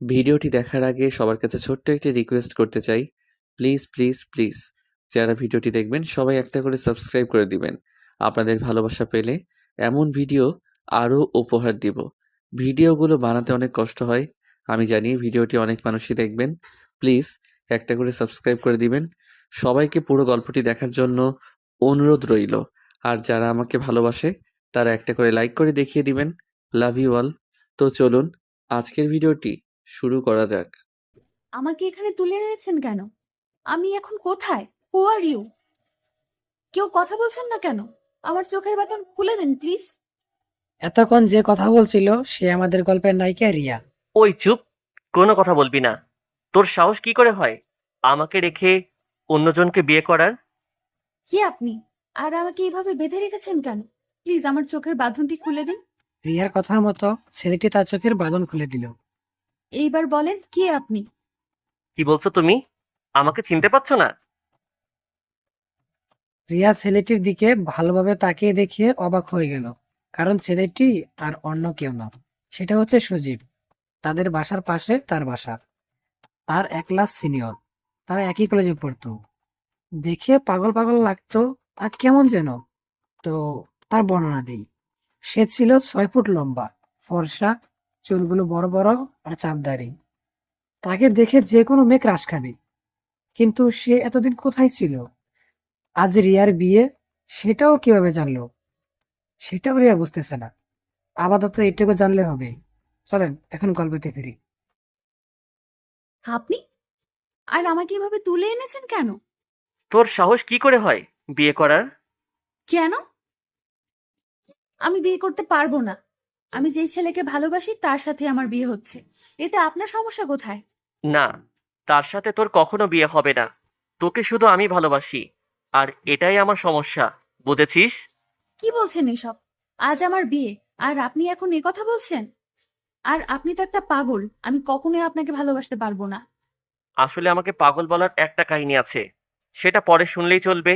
ভিডিওটি দেখার আগে সবার কাছে ছোট্ট একটি রিকোয়েস্ট করতে চাই। প্লিজ, প্লিজ, প্লিজ যারা ভিডিওটি দেখবেন সবাই একটা করে সাবস্ক্রাইব করে দিবেন। আপনাদের ভালোবাসা পেলে এমন ভিডিও আরও উপহার দিব। ভিডিওগুলো বানাতে অনেক কষ্ট হয়। আমি জানি ভিডিওটি অনেক মানুষই দেখবেন। প্লিজ একটা করে সাবস্ক্রাইব করে দিবেন। সবাইকে পুরো গল্পটি দেখার জন্য অনুরোধ রইল। আর যারা আমাকে ভালোবাসে তারা একটা করে লাইক করে দেখিয়ে দিবেন। Love you all. তো চলুন আজকের ভিডিওটি শুরু করা যাক। আমাকে এখানে তুলে এনেছেন কেন? আমি এখন কোথায়? হু আর ইউ? কেউ কথা বলছেন না কেন? আমার চোখের বাঁধন খুলে দিন প্লিজ। এতক্ষণ যে কথা বলছিল সে আমাদের গল্পের নায়িকা রিয়া। ওই চুপ, কোনো কথা বলবি না। তোর সাহস কি করে হয় আমাকে রেখে অন্যজনকে বিয়ে করার? কে আপনি? আর আমাকে এইভাবে বেঁধে রেখেছেন কেন? প্লিজ আমার চোখের বাঁধনটি খুলে দিন। রিয়ার কথার মতো ছেলেটি তার চোখের বাঁধন খুলে দিল। এইবার বলেন কে আপনি? কি বলছো তুমি? আমাকে চিনতে পারছো না? রিয়া ছেলেটির দিকে ভালোভাবে তাকিয়ে দেখিয়ে অবাক হয়ে গেল, কারণ ছেলেটি আর অন্য কেউ না, সেটা হচ্ছে সজীব। তাদের বাসার পাশে তার বাসা। তার 1 ক্লাস সিনিয়র। তারা একই কলেজে পড়তো। দেখে পাগল পাগল লাগতো, আর কেমন যেন। তো তার বর্ণনা দিই। সে ছিল 6 ফুট লম্বা, ফর্সা, চুলগুলো বড় বড় আর চাপদাড়ি। তাকে দেখে যে কোনো মেয়ে ক্রাশ খাবে। কিন্তু সে এতদিন কোথায় ছিল? আজ রিয়ার বিয়ে, সেটাও কিভাবে জানলো? সেটাও রিয়া বুঝতেছে না। আপাতত এটুকু জানলে হবে। চলেন এখন গল্পতে ফিরি। আপনি? আর আমাকে এভাবে তুলে এনেছেন কেন? তোর সাহস কি করে হয় বিয়ে করার? কেন? আমি বিয়ে করতে পারবো না। আমি যেই ছেলেকে ভালোবাসি তার সাথে আমার বিয়ে হচ্ছে। এতে আপনার সমস্যা কোথায়? না, তার সাথে তোর কখনো বিয়ে হবে না। তোকে শুধু আমি ভালোবাসি, আর এটাই আমার সমস্যা, বুঝেছিস? কি বলছেন এসব? আজ আমার বিয়ে, আর আপনি এখন এ কথা বলছেন? আর আপনি তো একটা পাগল। আমি কখনোই আপনাকে ভালোবাসতে পারবো না। আসলে আমাকে পাগল বলার একটা কাহিনী আছে, সেটা পরে শুনলেই চলবে।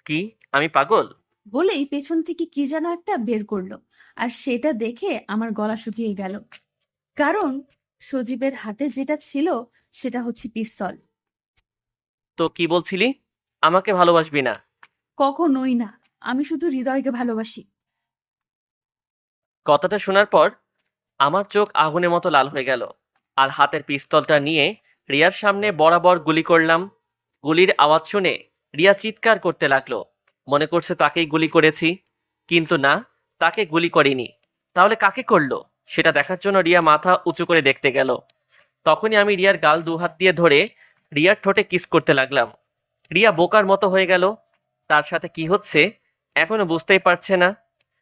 কি, আমি পাগল? বলেই পেছন থেকে কি যেন একটা বের করলো। আর সেটা দেখে আমার গলা শুকিয়ে গেল। কারণ সজীবের হাতে যেটা ছিল সেটা হচ্ছে পিস্তল। তো কি বলছিলি? আমাকে ভালোবাসবি না? কখনোই না। আমি শুধু হৃদয়কে ভালোবাসি। কথাটা শোনার পর আমার চোখ আগুনের মতো লাল হয়ে গেল, আর হাতের পিস্তলটা নিয়ে রিয়ার সামনে বরাবর গুলি করলাম। গুলির আওয়াজ শুনে রিয়া চিৎকার করতে লাগলো। মনে করছে তাকেই গুলি করেছি, কিন্তু না, তাকে গুলি করিনি। তাহলে কাকে করলো সেটা দেখার জন্য রিয়া মাথা উঁচু করে দেখতে গেল। তখনই আমি রিয়ার গাল 2 হাত দিয়ে ধরে রিয়ার ঠোঁটে কিস করতে লাগলাম। রিয়া বোকার মতো হয়ে গেল। তার সাথে কি হচ্ছে এখনো বুঝতেই পারছে না।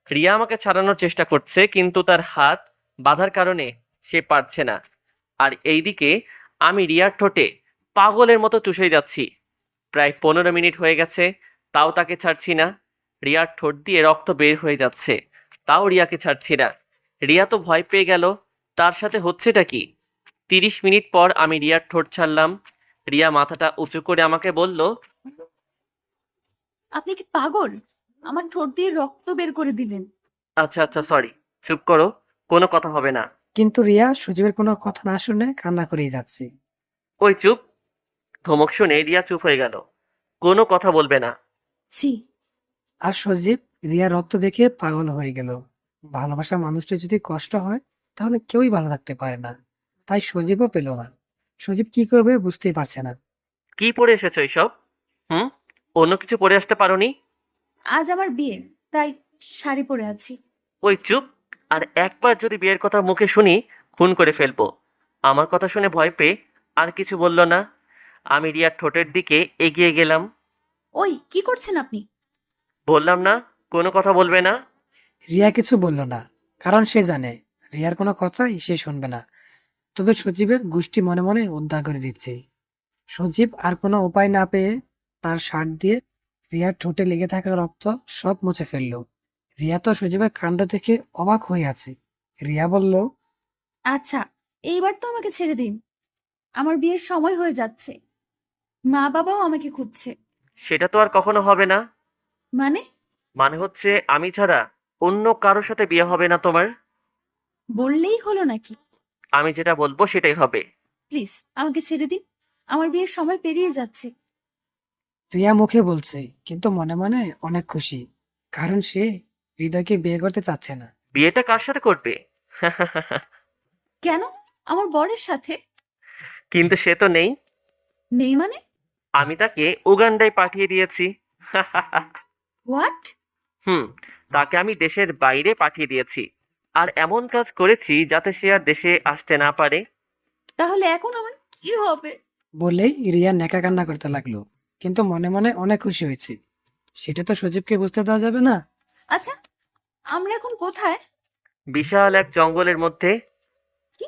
রিয়া আমাকে ছাড়ানোর চেষ্টা করছে, কিন্তু তার হাত বাঁধার কারণে সে পারছে না। আর এইদিকে আমি রিয়ার ঠোঁটে পাগলের মতো চুষে যাচ্ছি। প্রায় 15 মিনিট হয়ে গেছে, তাও তাকে ছাড়ছি না। রিয়ার ঠোঁট দিয়ে রক্ত বের হয়ে যাচ্ছে, তাও রিয়াকে ছাড়ছি না। রিয়া তো ভয় পেয়ে গেল, তার সাথে হচ্ছেটা কি। 30 মিনিট পর আমি রিয়ার ঠোঁট ছাড়লাম। রিয়া মাথাটা উঁচু করে আমাকে বলল, আপনি কি পাগল? আমার ঠোঁট দিয়ে রক্ত বের করে দিলেন। আচ্ছা আচ্ছা, সরি, চুপ করো, কোনো কথা হবে না। কিন্তু রিয়া সজীবের কোনো কথা না শুনে কান্না করেই যাচ্ছে। ওই চুপ! ধমক শুনে রিয়া চুপ হয়ে গেল, কোনো কথা বলবে না। ছি। আর সজীব রিয়ার রক্ত দেখে পাগল হয়ে গেল। ভালোবাসা মানুষটা যদি কষ্ট হয়, তাহলে কেউই ভালো থাকতে পারে না। তাই সজীবও পেল না। সজীব কি করবে বুঝতেই পারছে না। কি পরে এসেছো এইসব? হুম, অন্য কিছু পরে আসতে পারোনি? আজ আমার বিয়ে, তাই শাড়ি পরে আছি। ওই চুপ! আর একবার যদি বিয়ের কথা মুখে শুনি, খুন করে ফেলবো। আমার কথা শুনে ভয় পেয়ে আর কিছু বলল না। আমি রিয়ার ঠোঁটের দিকে এগিয়ে গেলাম। ওই কি করছেন আপনি? বললাম না, কোনো কথা বলবে না। রিয়া কিছু বলল না, কারণ সে জানে রিয়ার কোনো কথাই সে শুনবে না। তবে সজীবের গোষ্ঠী মনে মনে উদ্ধার করে দিচ্ছে। সজীব আর কোনো উপায় না পেয়ে তার শার্ট দিয়ে রিয়ার ঠোঁটে লেগে থাকা রক্ত সব মুছে ফেলল। রিয়া তো সজীবের কাণ্ড দেখে অবাক হয়ে আছে। রিয়া বলল, আচ্ছা, এইবার তো আমাকে ছেড়ে দিন। আমার বিয়ের সময় হয়ে যাচ্ছে। মা বাবাও আমাকে খুঁজছে। সেটা তো আর কখনো হবে না। মানে? মানে হচ্ছে আমি ছাড়া অন্য কারোর সাথে বিয়ে হবে না তোমার। বললেই হলো নাকি? আমি যেটা বলবো সেটাই হবে। প্লিজ আমাকে ছেড়ে দিন, আমার বিয়ের সময় পেরিয়ে যাচ্ছে। রিয়া মুখে বলছে কিন্তু মনে মনে অনেক খুশি, কারণ সে হৃদয়কে বিয়ে করতে চাচ্ছে না। বিয়েটা কার সাথে করবে? কেন? আমার বরের সাথে। কিন্তু সে তো নেই। নেই মানে? আমি তাকে উগান্ডায় পাঠিয়ে দিয়েছি। হোয়াট? হুম, তাকে আমি দেশের বাইরে পাঠিয়ে দিয়েছি। আর এমন কাজ করেছি যাতে সে আর দেশে আসতে না পারে। তাহলে এখন আমার কি হবে? বলেই রিয়া নেকা কান্না করতে লাগলো, কিন্তু মনে মনে অনেক খুশি হয়েছে। সেটা তো সজীবকে বুঝতে দেওয়া যাবে না। আচ্ছা, আমরা এখন কোথায়? বিশাল এক জঙ্গলের মধ্যে। কি?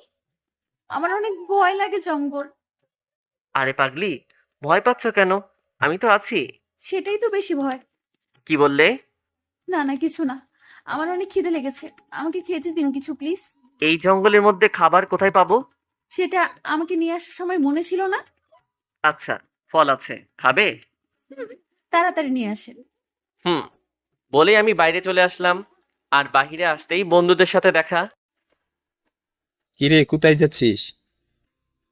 আমার অনেক ভয় লাগে জঙ্গল। আরে পাগলি, ভয় পাচ্ছ কেন? আমি তো আছি। সেটাই তো বেশি ভয়। কি বললে? না না, কিছু না। আমার অনেক খিদে লেগেছে, আমাকে খেতে দিন কিছু প্লিজ। এই জঙ্গলের মধ্যে খাবার কোথায় পাবো? সেটা আমাকে নিয়ে আসার সময় মনে ছিল না? আচ্ছা, ফল আছে, খাবে? হুম, তাড়াতাড়ি নিয়ে আসেন। হুম, বলেই আমি বাইরে চলে আসলাম। আর বাহিরে আসতেই বন্ধুদের সাথে দেখা। কিরে, কোথায় যাচ্ছিস?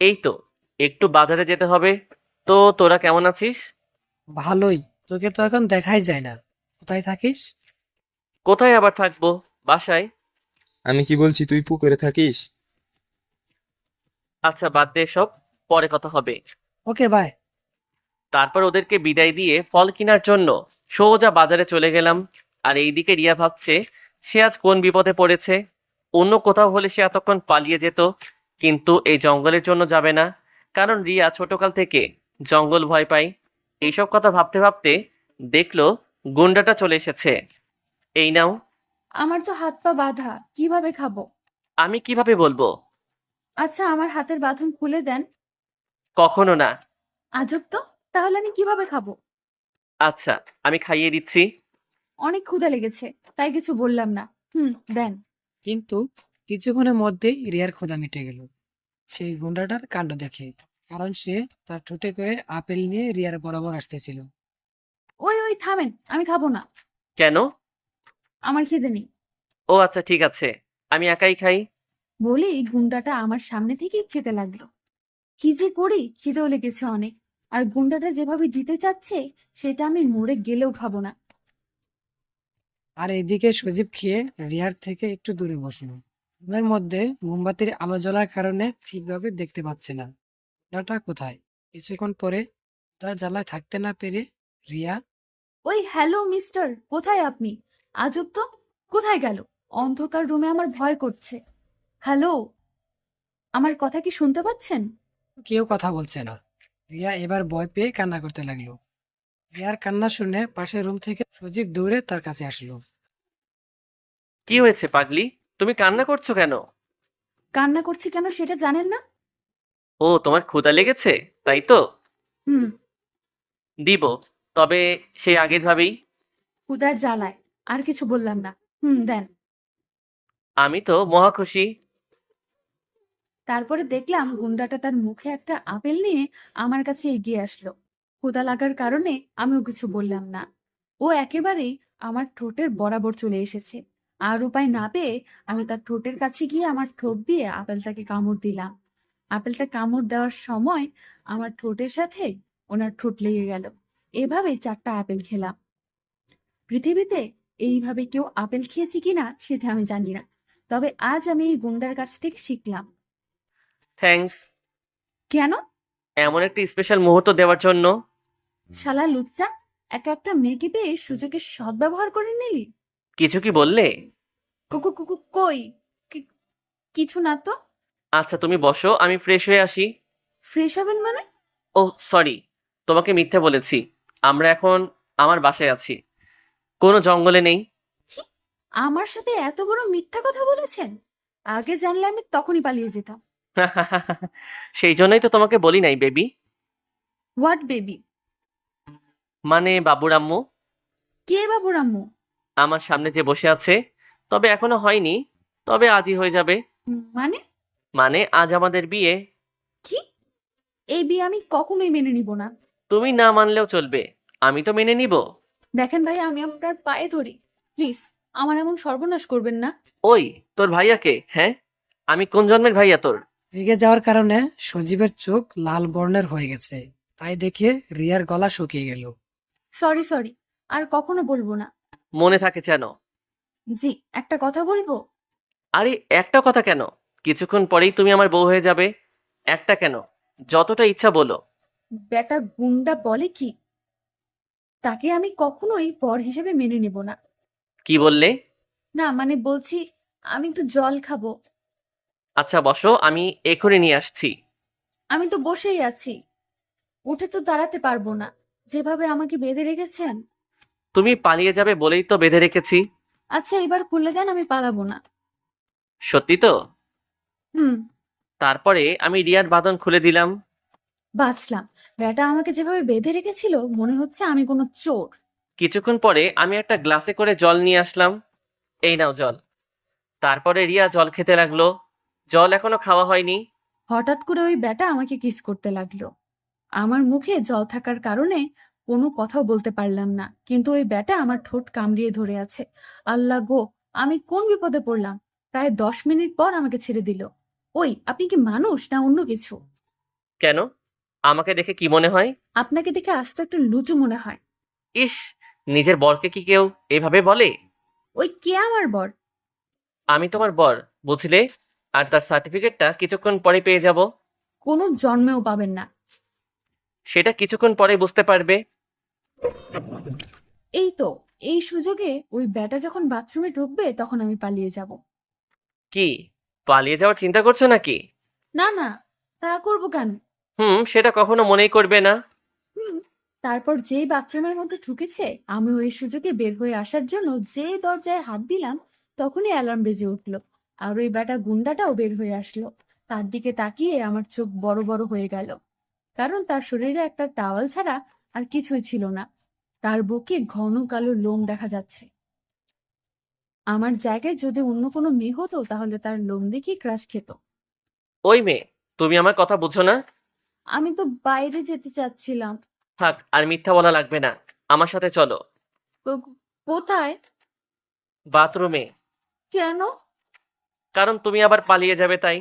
এই তো, একটু বাজারে যেতে হবে। তো তোরা কেমন আছিস? ভালোই, তোকে তো এখন দেখাই যায় না। কোথায় থাকিস? কোথায় আবার থাকবো? বাসায়। আমি কি বলছি, তুই পুকুরে থাকিস? আচ্ছা, বাদ দে সব, পরে কথা হবে। Okay bye. তারপর ওদেরকে বিদায় দিয়ে ফল কেনার জন্য সোজা বাজারে চলে গেলাম। আর এইদিকে রিয়া ভাবছে সে আজ কোন বিপদে পড়েছে। অন্য কোথাও হলে সে এতক্ষণ পালিয়ে যেত, কিন্তু এই জঙ্গলের জন্য যাবে না। কারণ রিয়া ছোটকাল থেকে জঙ্গল ভয় পায়। এইসব কথা ভাবতে ভাবতে দেখলো গুন্ডাটা চলে এসেছে। এই নাও। আমার তো হাত পা বাঁধা, কিভাবে খাবো? আমি কিভাবে বলবো? আচ্ছা, আমার হাতের বাঁধন খুলে দেন। কখনো না। আজব তো, তাহলে আমি কিভাবে খাবো? আচ্ছা, আমি খাইয়ে দিচ্ছি। অনেক ক্ষুধা লেগেছে, তাই কিছু বললাম না। দেন। কিন্তু কিছুক্ষণের মধ্যেই রিয়ার ক্ষুধা মিটে গেল সেই গুন্ডাটার কাণ্ড দেখে, কারণ সে তার ঠোঁটে করে আপেল নিয়ে রিয়ার বরাবর আসতেছিল। ওই ওই থামেন, আমি খাবো না। কেন? আমার খিদে নেই। ও আচ্ছা, ঠিক আছে, আমি একাই খাই। বলেই গুন্ডাটা আমার সামনে থেকেই খেতে লাগলো। কি যে করি, খিদেও লেগেছে অনেক। আর গুন্ডাটা যেভাবে দিতে চাচ্ছে, সেটা আমি মরে গেলেও খাবো না। আর এদিকে সজীব খেয়ে রিয়ার থেকে একটু দূরে বসলো। রুমের মধ্যে মোমবাতির আলো জ্বলার কারণে ঠিকভাবে দেখতে পাচ্ছে না গুন্ডাটা কোথায়। কিছুক্ষণ পরে তার জ্বালায় থাকতে না পেরে রিয়া ওই হ্যালো মিস্টার, কোথায় আপনি? আজব তো, কোথায় গেল? অন্ধকার রুমে আমার ভয় করছে। হ্যালো, আমার কথা কি শুনতে পাচ্ছেন? কেউ কথা বলছে না। রিয়া এবার ভয় পেয়ে কান্না করতে লাগলো। রিয়ার কান্না শুনে পাশের রুম থেকে সজীব দৌড়ে তার কাছে আসলো। কি হয়েছে পাগলি, তুমি কান্না করছো কেন? কান্না করছি কেন সেটা জানেন না? ও, তোমার ক্ষুধা লেগেছে, তাই তো? হুম। দিব, তবে সেই আগের ভাবেই। ক্ষুধার জ্বালায় আর কিছু বললাম না। দেন। আমি তো মহা খুশি। তারপরে দেখলাম গুন্ডাটা তার মুখে একটা আপেল নিয়ে আমার কাছে এগিয়ে আসলো। ক্ষুধা লাগার কারণে আমিও কিছু বললাম না। ও একেবারেই আমার ঠোঁটের বরাবর চলে এসেছে। আর উপায় না পেয়ে আমি তার ঠোঁটের কাছে গিয়ে আমার ঠোঁট দিয়ে আপেলটাকে কামড় দিলাম। আপেলটা কামড় দেওয়ার সময় আমার ঠোঁটের সাথে ওনার ঠোঁট লেগে গেল। এভাবে 4টা আপেল খেলাম। পৃথিবীতে এইভাবে কেউ আপেল খেয়েছে কিনা সেটা আমি জানি না, তবে আজ আমি এই গুন্ডার কাছ থেকে শিখলাম। থ্যাঙ্কস, কেন? এমন একটা স্পেশাল মুহূর্ত দেওয়ার জন্য। শালা লুচ্চা, একা একটা মেয়েকে পেয়ে সুযোগের সদ্ব্যবহার করে নিলি। কিছু কি বললে? কই? কি- কিছু না তো। আচ্ছা, তুমি বসো, আমি ফ্রেশ হয়ে আসি। ফ্রেশ হবেন মানে? ও সরি, তোমাকে মিথ্যে বলেছি। আমরা এখন আমার বাসায় আছি, কোনো জঙ্গলে নেই। কি? আমার সাথে এত বড় মিথ্যা কথা বলেছেন? আগে জানলে আমি তখনই পালিয়ে যেতাম। সেই জন্যই তো তোমাকে বলি নাই বেবি। What baby? মানে বাবুর আম্মু। কে বাবুর আম্মু? আমার সামনে যে বসে আছে। তবে এখনো হয়নি, তবে আজই হয়ে যাবে। মানে? মানে আজ আমাদের বিয়ে। কি? এই বিয়ে আমি কখনোই মেনে নিব না। তুমি না মানলেও চলবে, আমি তো মেনে নিব। দেখেন ভাই, আমি আপনার পায়ে ধরি, প্লিজ আমার এমন সর্বনাশ করবেন না। ওই, তোর ভাইয়াকে, হ্যাঁ? আমি কোন জন্মের ভাইয়া তোর? রেগে যাওয়ার কারণে সজীবের চোখ লাল বর্ণের হয়ে গেছে, তাই দেখে রিয়ার গলা শুকিয়ে গেল। সরি সরি, আর কখনো বলবো না। মনে থাকে যেন। জি, একটা কথা বলবো। আরে একটা কথা কেন? কিছুক্ষণ পরেই তুমি আমার বউ হয়ে যাবে। একটা কেন, যতটা ইচ্ছা বলো। বেটা গুন্ডা বলে কি, তাকে আমি কখনোই বর হিসেবে মেনে নেব না। কি বললে? না মানে বলছি, আমি একটু জল খাবো। আচ্ছা বসো, আমি এখনই নিয়ে আসছি। আমি তো বসেই আছি, উঠে তো দাঁড়াতে পারবো না, যেভাবে আমাকে বেঁধে রেখেছেন। তুমি পালিয়ে যাবে বলেই তো বেঁধে রেখেছি। আচ্ছা এবার খুলে দেন, আমি পালাবো না। সত্যি তো? হুম। তারপরে আমি রিয়ার বাঁধন খুলে দিলাম। বাঁচলাম। বেটা আমাকে যেভাবে বেঁধে রেখেছিল মনে হচ্ছে আমি কোনো চোর। কিছুক্ষণ পরে আমি একটা গ্লাসে করে জল নিয়ে আসলাম। এই নাও জল। তারপরে রিয়া জল খেতে লাগলো। জল এখনো খাওয়া হয়নি। হঠাৎ করে ওই বেটা আমাকে কিস করতে লাগলো। আমার মুখে জল থাকার কারণে কোনো কথাও বলতে পারলাম না, কিন্তু ওই ব্যাটা আমার ঠোঁট কামড়িয়ে ধরে আছে। আল্লাহ গো, আমি কোন বিপদে পড়লাম! প্রায় 10 মিনিট পর আমাকে ছেড়ে দিল। ওই, আপনি কি মানুষ না অন্য কিছু? কেন? আমাকে দেখে কি মনে হয়? আপনাকে দেখে আস্ত একটা লুচু মনে হয়। ইস, নিজের বরকে কি কেউ এভাবে বলে? ওই কে আমার বর? আমি তোমার বর, বুঝলে? আর তার সার্টিফিকেটটা কিছুক্ষণ পরে পেয়ে যাব। কোনো জন্মেও পাবেন না। সেটা কিছুক্ষণ পরে বুঝতে পারবে। এই তো, এই সুযোগে ওই ব্যাটা যখন বাথরুমে ঢুকবে তখন আমি পালিয়ে যাব। কি, পালিয়ে যাওয়ার চিন্তা করছো নাকি? না না, তা করবো কেন? সেটা কখনো মনেই করবে না। হুম। তারপর যেই বাথরুমের মধ্যে ঢুকেছে, আমি ওই সুযোগে বের হয়ে আসার জন্য যেই দরজায় হাত দিলাম, তখনই অ্যালার্ম বেজে উঠলো। আর ওই বেটা গুন্ডাটাও বের হয়ে আসলো। তার দিকে তাকিয়ে আমার চোখ বড় বড় হয়ে গেল, কারণ তার শরীরে একটা টাওয়াল ছাড়া আর কিছুই ছিল না। তার বুকে ঘন কালো লোম দেখা যাচ্ছে। আমার জায়গায় যদি অন্য কোনো মেয়ে হতো তাহলে তার লোম দেখেই ক্রাশ খেত। ওই মেয়ে, তুমি আমার কথা বুঝো না? আমি তো বাইরে যেতে চাচ্ছিলাম। থাক, আর মিথ্যা বলা লাগবে না। আমার সাথে চলো। কো- কোথায়? বাথরুমে। কেন? কারণ তুমি আবার পালিয়ে যাবে তাই।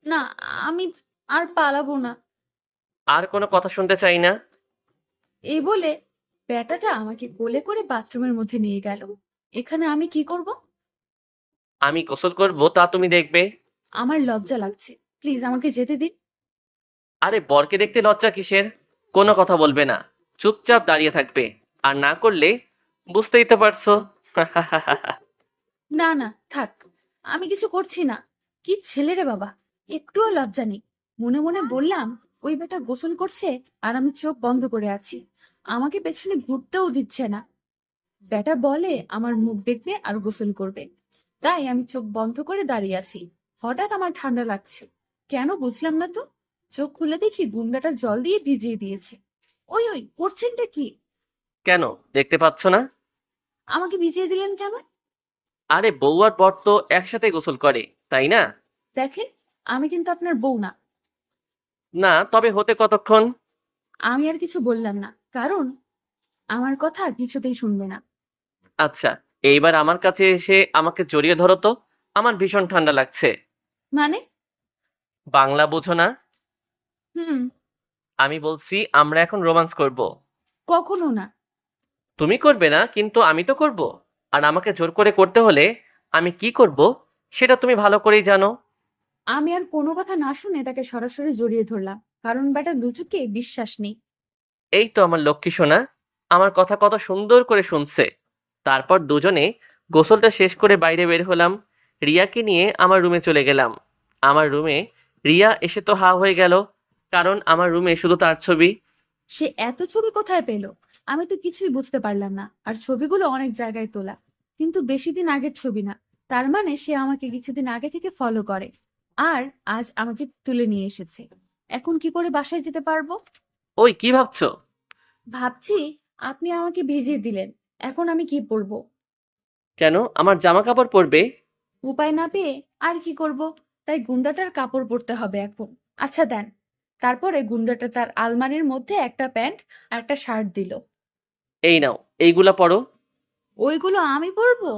না, আমি আর পালাবো না। আর কোনো কথা শুনতে চাই না। এই বলে ব্যাটাটা আমাকে কোলে করে বাথরুমের মধ্যে নিয়ে গেল। এখানে আমি কি করব? আমি গোসল করবো তা তুমি দেখবে। আমার লজ্জা লাগছে, প্লিজ আমাকে যেতে দিন। আরে বরকে দেখতে লজ্জা কিসের? কোনো কথা বলবে না, চুপচাপ দাঁড়িয়ে থাকবে। আর না করলে বুঝতেই তো পারছো। না না, থাক, আমি কিছু করছি না। কি ছেলে রে বাবা, একটুও লজ্জা নেই। মনে মনে বললাম, ওই বেটা গোসল করছে আর আমি চোখ বন্ধ করে আছি, আমাকে পেছনে ঘুরতেও দিচ্ছে না। বেটা বলে আমার মুখ দেখবে আর গোসল করবে, তাই আমি চোখ বন্ধ করে দাঁড়িয়ে আছি। হঠাৎ আমার ঠান্ডা লাগছে, কেন বুঝলাম না তো। চোখ খুলে দেখি গুন্ডাটা জল দিয়ে ভিজিয়ে দিয়েছে। ওই ওই, করছেনটা কি? কেন, দেখতে পাচ্ছ না? আমাকে ভিজিয়ে দিলেন কেন? আরে বউ আর বর তো একসাথে গোসল করে, তাই না? দেখেন, আমি কিন্তু আপনার বউ না। না, তবে হতে কতক্ষণ? আমি আর কিছু বললাম না, কারণ আমার কথা কিছুতেই শুনবে না। আচ্ছা, এইবার আমার কাছে এসে আমাকে জড়িয়ে ধরো তো। আমার ভীষণ ঠান্ডা লাগছে। মানে? বাংলা বোঝো না? হুম। আমি বলছি আমরা এখন রোমান্স করব। কখনো না। তুমি করবে না, কিন্তু আমি তো করব। আর আমাকে জোর করে করতে হলে আমি কি করব সেটা তুমি ভালো করেই জানো। আমি আর কোনো কথা না শুনে তাকে সরাসরি জড়িয়ে ধরলাম, কারণ বেটা লুচুকে বিশ্বাস নেই। এই তো আমার লক্ষ্মী সোনা, আমার কথা কত সুন্দর করে শুনছে। তারপর দুজনে গোসলটা শেষ করে বাইরে বের হলাম। রিয়াকে নিয়ে আমার রুমে চলে গেলাম। আমার রুমে রিয়া এসে তো হা হয়ে গেল, কারণ আমার রুমে শুধু তার ছবি। সে এত ছবি কোথায় পেল? আমি তো কিছুই বুঝতে পারলাম না। আর ছবিগুলো অনেক জায়গায় তোলা, কিন্তু বেশি দিন আগের ছবি না। তার মানে সে আমাকে কিছুদিন আগে থেকে ফলো করে, আর আজ আমাকে তুলে নিয়ে এসেছে। এখন কি করে বাসায় যেতে পারবো? ওই কি ভাবছো? ভাবছি, আপনি আমাকে ভিজিয়ে দিলেন, এখন আমি কি পরবো? কেন, আমার জামা কাপড় পরবে? উপায় না পেয়ে আর কি করব, তাই গুন্ডাটার কাপড় পরতে হবে এখন। আচ্ছা দেন। তারপরে গুন্ডাটা তার আলমারির মধ্যে একটা প্যান্ট আর একটা শার্ট দিল। এই নাও, এইগুলা পরো। ওইগুলো আমি পরবো?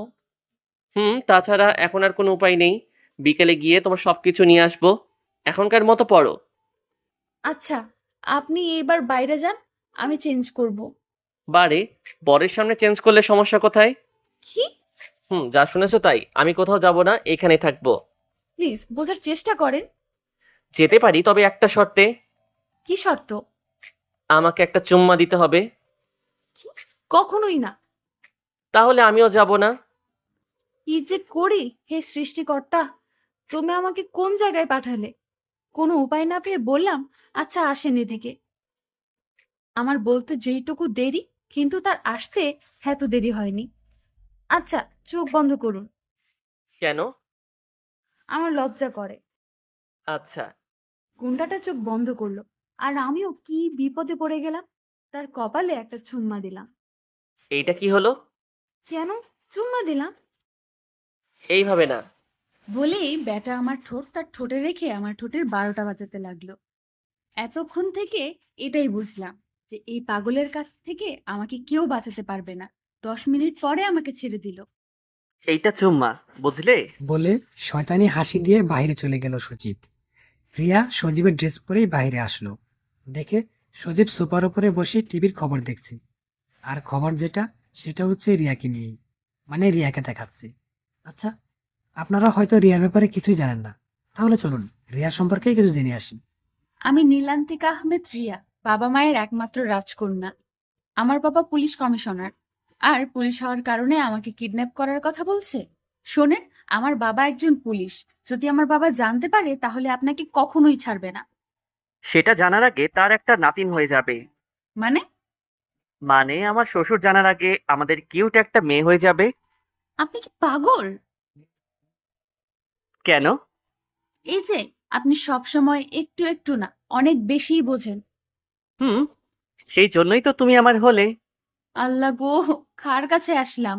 তাছাড়া এখন আর কোনো উপায় নেই। বিকেলে গিয়ে তোমার সবকিছু নিয়ে আসবো। এখনকার মতো পড়ো। আচ্ছা, আপনি এবার বাইরে যান, আমি চেঞ্জ করব। বারে, বরের সামনে চেঞ্জ করলে সমস্যা কোথায়? কি? যা শুনেছো তাই। আমি কোথাও যাব না, এখানেই থাকবো। প্লিজ বোঝার চেষ্টা করেন। যেতে পারি, তবে একটা শর্তে। কি শর্ত? আমাকে একটা চুম্মা দিতে হবে। কি? কখনোই না। তাহলে আমিও যাব না। কি যে করি, হে সৃষ্টিকর্তা! তুমি আমাকে কোন জায়গায় পাঠালে? কোনো উপায় না পেয়ে বললাম, আচ্ছা আসেন এদিকে। আমার বলতে যেইটুকু দেরি, কিন্তু তার আসতে এত দেরি হয়নি। আচ্ছা, চোখ বন্ধ করুন। কেন? আমার লজ্জা করে। আচ্ছা। গুন্ডাটা চোখ বন্ধ করলো, আর আমিও কি বিপদে পড়ে গেলাম। তার কপালে একটা চুম্মা দিলাম। এইটা কি হলো? কেন চুম্মা দিলাম? এইভাবে না। বলেই ব্যাটা আমার ঠোঁট তার ঠোঁটে রেখে আমার ঠোঁটের 12টা বাজাতে লাগলো। এতক্ষণ থেকে এটাই বুঝলাম যে এই পাগলের কাছ থেকে আমাকে কেউ বাঁচাতে পারবে না। 10 মিনিট পরে আমাকে ছেড়ে দিল। এইটা চুম্মা, বুঝলে? বলে শয়তানি হাসি দিয়ে বাইরে চলে গেল সজীব। রিয়া সজীবের ড্রেস পরেই বাইরে আসলো। দেখে সজীব সোফার উপরে বসে টিভির খবর দেখছে। আর খবর যেটা, সেটা হচ্ছে রিয়াকে নিয়েই, মানে রিয়াকে দেখাচ্ছে। আচ্ছা, আপনারা হয়তো রিয়ার ব্যাপারে কিছুই জানেন না, তাহলে চলুন রিয়া সম্পর্কে কিছু জেনে আসি। আমি নীলান্তিকা আহমেদ রিয়া, বাবা মায়ের একমাত্র রাজকন্যা। আমার বাবা পুলিশ কমিশনার, আর পুলিশ হওয়ার কারণে আমাকে কিডন্যাপ করার কথা বলছে। শোনেন, আমার বাবা একজন পুলিশ। যদি আমার বাবা জানতে পারে তাহলে আপনাকে কখনোই ছাড়বে না। সেটা জানার আগে তার একটা নাতিন হয়ে যাবে। মানে? মানে আমার শ্বশুর জানার আগে আমাদের কিউট একটা মেয়ে হয়ে যাবে। আপনি কি পাগল? কেন? এই যে, আপনি সব সময় একটু একটু না, অনেক বেশিই বোঝেন। হুম, সেই জন্যই তো তুমি আমার হলে। আল্লাহ গো, কার কাছে আসলাম?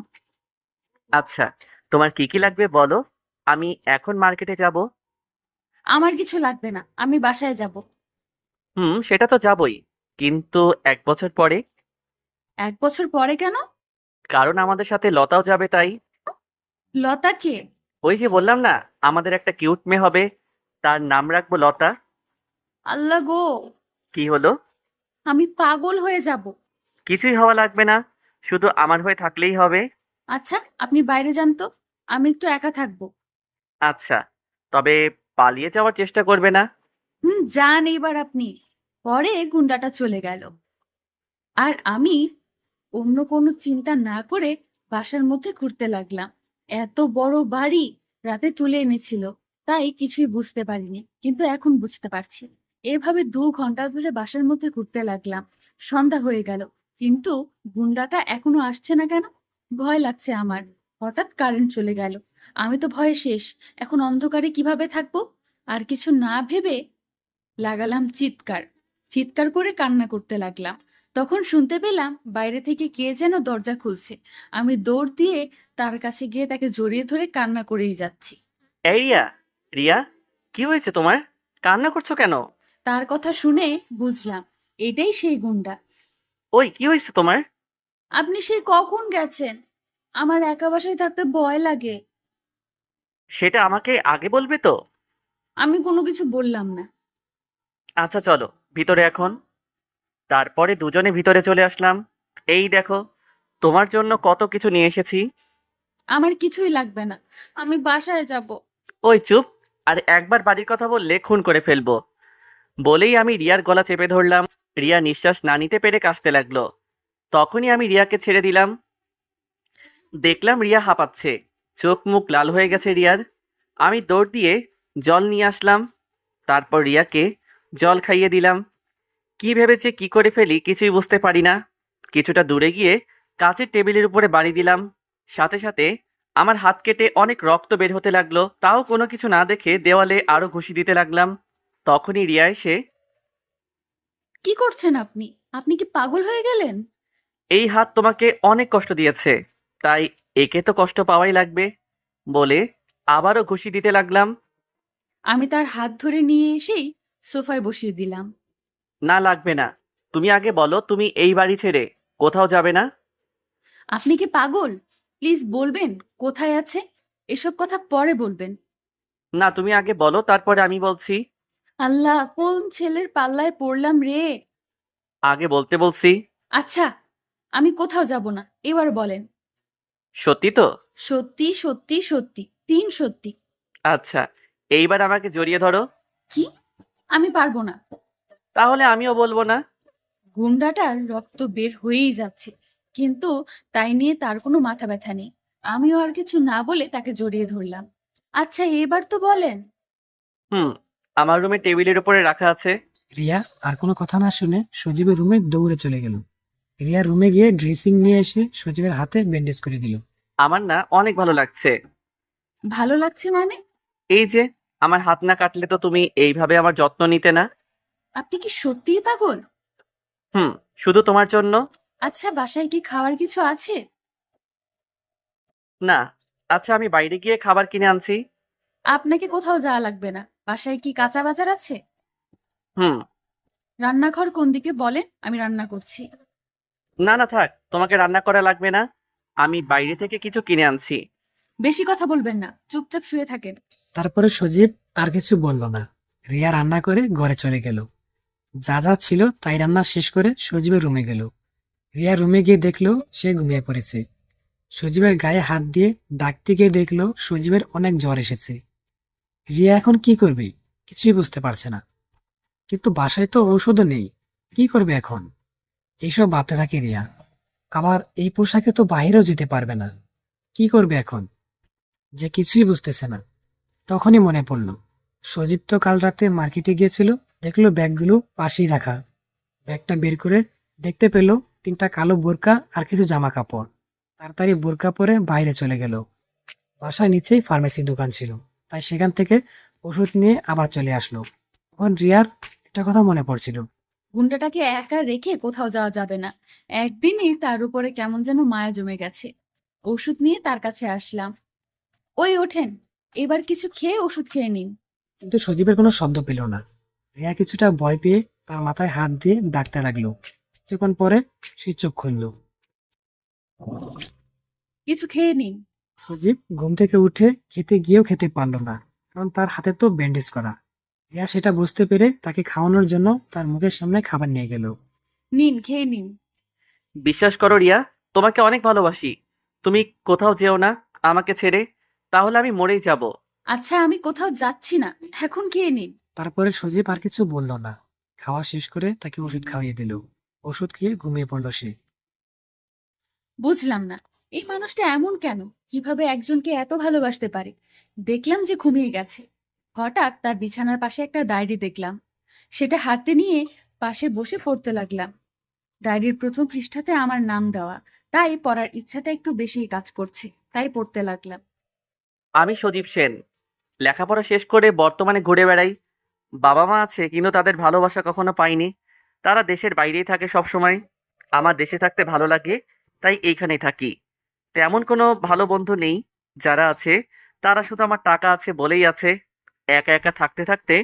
আচ্ছা, তোমার কি কি লাগবে বলো, আমি এখন মার্কেটে যাব। আমার কিছু লাগবে না, আমি বাসায় যাব। সেটা তো যাবই, কিন্তু 1 বছর পরে। 1 বছর পরে কেন? কারণ আমাদের সাথে লতাও যাবে, তাই। লতা কে? ওই যে বললাম না, আমাদের একটা কিউট মেয়ে হবে, তার নাম রাখবো লতা। আল্লাহ গো, কি হলো? আমি পাগল হয়ে যাব। কিছুই হওয়া লাগবে না, শুধু আমার হয়ে থাকলেই হবে। আচ্ছা, আপনি বাইরে যান তো, আমি একটু একা থাকবো। আচ্ছা, তবে পালিয়ে যাওয়ার চেষ্টা করবে না। যান এবার আপনি। পরে গুন্ডাটা চলে গেল, আর আমি অন্য কোনো চিন্তা না করে বাসার মধ্যে ঘুরতে লাগলাম। এত বড় বাড়ি রাতে তুলে এনেছিল, তাই কিছুই বুঝতে পারিনি, কিন্তু এখন বুঝতে পারছি। এভাবে 2 ঘন্টা ধরে বাসার মধ্যে ঘুরতে লাগলাম। সন্ধ্যা হয়ে গেল, কিন্তু গুন্ডাটা এখনো আসছে না কেন? ভয় লাগছে আমার। হঠাৎ কারেন্ট চলে গেল, আমি তো ভয়ে শেষ। এখন অন্ধকারে কিভাবে থাকবো? আর কিছু না ভেবে লাগালাম চিৎকার। চিৎকার করে কান্না করতে লাগলাম। তখন শুনতে পেলাম বাইরে থেকে কে যেন দরজা খুলছে। আমি দৌড় দিয়ে তার কাছে গিয়ে তাকে জড়িয়ে ধরে কান্না করেই যাচ্ছি। এই রিয়া, রিয়া, কি হয়েছে তোমার? কান্না করছো কেন? তার কথা শুনে বুঝলাম এটাই সেই গুন্ডা। ওই, কি হয়েছে তোমার? আপনি সেই কখন গেছেন? আমার একা বাসায় থাকতে ভয় লাগে। সেটা আমাকে আগে বলবে তো। আমি কোনো কিছু বললাম না। আচ্ছা চলো ভিতরে এখন। তারপরে দুজনে ভিতরে চলে আসলাম। এই দেখো, তোমার জন্য কত কিছু নিয়ে এসেছি। আমার কিছুই লাগবে না, আমি বাসায় যাব। ওই চুপ, আর একবার বাড়ির কথা বললে খুন করে ফেলবো। বলেই আমি রিয়ার গলা চেপে ধরলাম। রিয়া নিঃশ্বাস না নিতে পেরে কাশতে লাগলো। তখনই আমি রিয়াকে ছেড়ে দিলাম। দেখলাম রিয়া হাঁপাচ্ছে, চোখ মুখ লাল হয়ে গেছে রিয়ার। আমি দৌড় দিয়ে জল নিয়ে আসলাম, তারপর রিয়াকে জল খাইয়ে দিলাম। কি ভেবেছে কি করে ফেলি কিছুই বুঝতে পারি না। কিছুটা দূরে গিয়ে কাচের টেবিলের উপরে বাড়ি দিলাম। সাথে সাথে আমার হাত কেটে অনেক রক্ত বের হতে লাগলো, তাও কোনো কিছু না দেখে দেওয়ালে আরো ঘুষি দিতে লাগলাম। তখনই রিয়া এসে, কি করছেন আপনি? আপনি কি পাগল হয়ে গেলেন? এই হাত তোমাকে অনেক কষ্ট দিয়েছে, তাই একে তো কষ্ট পাওয়াই লাগবে, বলে আবারও ঘুষি দিতে লাগলাম। আমি তার হাত ধরে নিয়ে এসেই সোফায় বসিয়ে দিলাম। না লাগবে না, তুমি আগে বলো তুমি এই বাড়ি ছেড়ে কোথাও যাবে না। আপনি কি পাগল? প্লিজ বলবেন কোথায় আছে? এসব কথা পরে বলবেন। না, তুমি আগে বলো, তারপরে আমি বলছি। আল্লাহ, কোন ছেলের পাল্লায় পড়লাম রে! আগে বলতে বলছি। আচ্ছা, আমি কোথাও যাব না, এবার বলেন। সত্যি তো? সত্যি সত্যি সত্যি, 3 সত্যি। আচ্ছা, এইবার আমাকে জড়িয়ে ধরো। কি? আমি পারবো না। তাহলে আমিও বলবো না। গুন্ডাটার রক্ত বের হয়েই যাচ্ছে, কিন্তু তাই নিয়ে তার কোনো মাথা ব্যথা নেই। আমিও আর কিছু না বলে তাকে জড়িয়ে ধরলাম। আচ্ছা, এবার তো বলেন। হুম, আমার রুমে টেবিলের উপরে রাখা আছে। রিয়া আর কোনো কথা না শুনে সজীবের রুমে দৌড়ে চলে গেল। রিয়া রুমে গিয়ে ড্রেসিং নিয়ে এসে সজীবের হাতে ব্যান্ডেজ করে দিল। আমার না অনেক ভালো লাগছে। ভালো লাগছে মানে? এই যে, আমার হাত না কাটলে তো তুমি এইভাবে আমার যত্ন নিতে না। আপনি কি সত্যিই পাগল? হুম, শুধু তোমার জন্য। আচ্ছা, বাসায় কি খাওয়ার কিছু আছে? না। আচ্ছা, আমি বাইরে গিয়ে খাবার কিনে আনছি। আপনাকে কোথাও যাওয়া লাগবে না। বাসায় কি কাঁচা বাজার আছে? হুম। রান্নাঘর কোন দিকে বলেন, আমি রান্না করছি। না না, থাক, তোমাকে রান্না করা লাগবে না। আমি বাইরে থেকে কিছু কিনে আনছি। বেশি কথা বলবেন না, চুপচাপ শুয়ে থাকেন। তারপরে সজীব আর কিছু বলল না। রিয়া রান্না করে ঘরে চলে গেল। যা যা ছিল তাই রান্না শেষ করে সজীবের রুমে গেল। রিয়া রুমে গিয়ে দেখলো সে ঘুমিয়ে পড়েছে। সজীবের গায়ে হাত দিয়ে ডাকতে গিয়ে দেখলো সজীবের অনেক জ্বর এসেছে। রিয়া এখন কি করবে কিছুই বুঝতে পারছে না। কিন্তু বাসায় তো ঔষধও নেই, কি করবে এখন? এইসব ভাবতে থাকে রিয়া। আবার এই পোশাকে তো বাইরেও যেতে পারবে না, কি করবে এখন? যে কিছুই বুঝতেছে না। তখনই মনে পড়ল সজীব তো কাল রাতে মার্কেটে গিয়েছিল, দেখলো ব্যাগগুলো পাশেই রাখা। ব্যাগটা বের করে দেখতে পেল 3টা কালো বোরকা আর কিছু জামা কাপড়। তাড়াতাড়ি বোরকা পরে বাইরে চলে গেল। বাসার নিচেই ফার্মেসি দোকান ছিল, তাই সেখান থেকে ওষুধ নিয়ে আবার চলে আসলো। তখন রিয়ার একটা কথা মনে পড়ছিল। গুন্ডাটাকে একা রেখে কোথাও যাওয়া যাবে না। একদিনই তার উপরে কেমন যেন মায়া জমে গেছে। ওষুধ নিয়ে তার কাছে আসলাম। ওই ওঠেন, এবার কিছু খেয়ে ওষুধ খেয়ে নিন। কিন্তু সজীবের কোনো শব্দ পেল না। রিয়া কিছুটা ভয় পেয়ে তার মাথায় হাত দিয়ে ডাকতে লাগলো। কিছুক্ষণ পরে সে চোখ খুলল। কিছু খেয়ে নিন। সজীব ঘুম থেকে উঠে খেতে গিয়েও খেতে পারল না, কারণ তার হাতে তো ব্যান্ডেজ করা। রিয়া সেটা বুঝতে পেরে তাকে খাওয়ানোর জন্য তার মুখের সামনে খাবার নিয়ে গেল। নিন, খেয়ে নিন। বিশ্বাস করো রিয়া, তোমাকে অনেক ভালোবাসি। তুমি কোথাও যেও না আমাকে ছেড়ে, তাহলে আমি মরেই যাব। আচ্ছা, আমি কোথাও যাচ্ছি না, এখন খেয়ে নিন। তারপরে সজীব আর কিছু বলল না। খাওয়া শেষ করে তাকে ওষুধ খাইয়ে দিল। ওষুধ খেয়ে ঘুমিয়ে পড়ল সে। বুঝলাম না, এই মানুষটা এমন কেন? কিভাবে একজনকে এত ভালোবাসতে পারে? দেখলাম যে ঘুমিয়ে গেছে। হঠাৎ তার বিছানার পাশে একটা ডায়েরি দেখলাম। সেটা হাতে নিয়ে পাশে বসে পড়তে লাগলাম। ডায়েরির প্রথম পৃষ্ঠাতে আমার নাম দেওয়া, তাই পড়ার ইচ্ছাটা একটু বেশিই কাজ করছে, তাই পড়তে লাগলাম। আমি সজীব সেন, লেখাপড়া শেষ করে বর্তমানে ঘুরে বেড়াই। বাবা মা আছে, কিন্তু তাদের ভালোবাসা কখনো পাইনি। তারা দেশের বাইরেই থাকে সব সময়। আমার দেশে থাকতে ভালো লাগে, তাই এইখানেই থাকি। তেমন কোনো ভালো বন্ধু নেই। যারা আছে তারা শুধু আমার টাকা আছে বলেই আছে। একা একা থাকতে থাকতে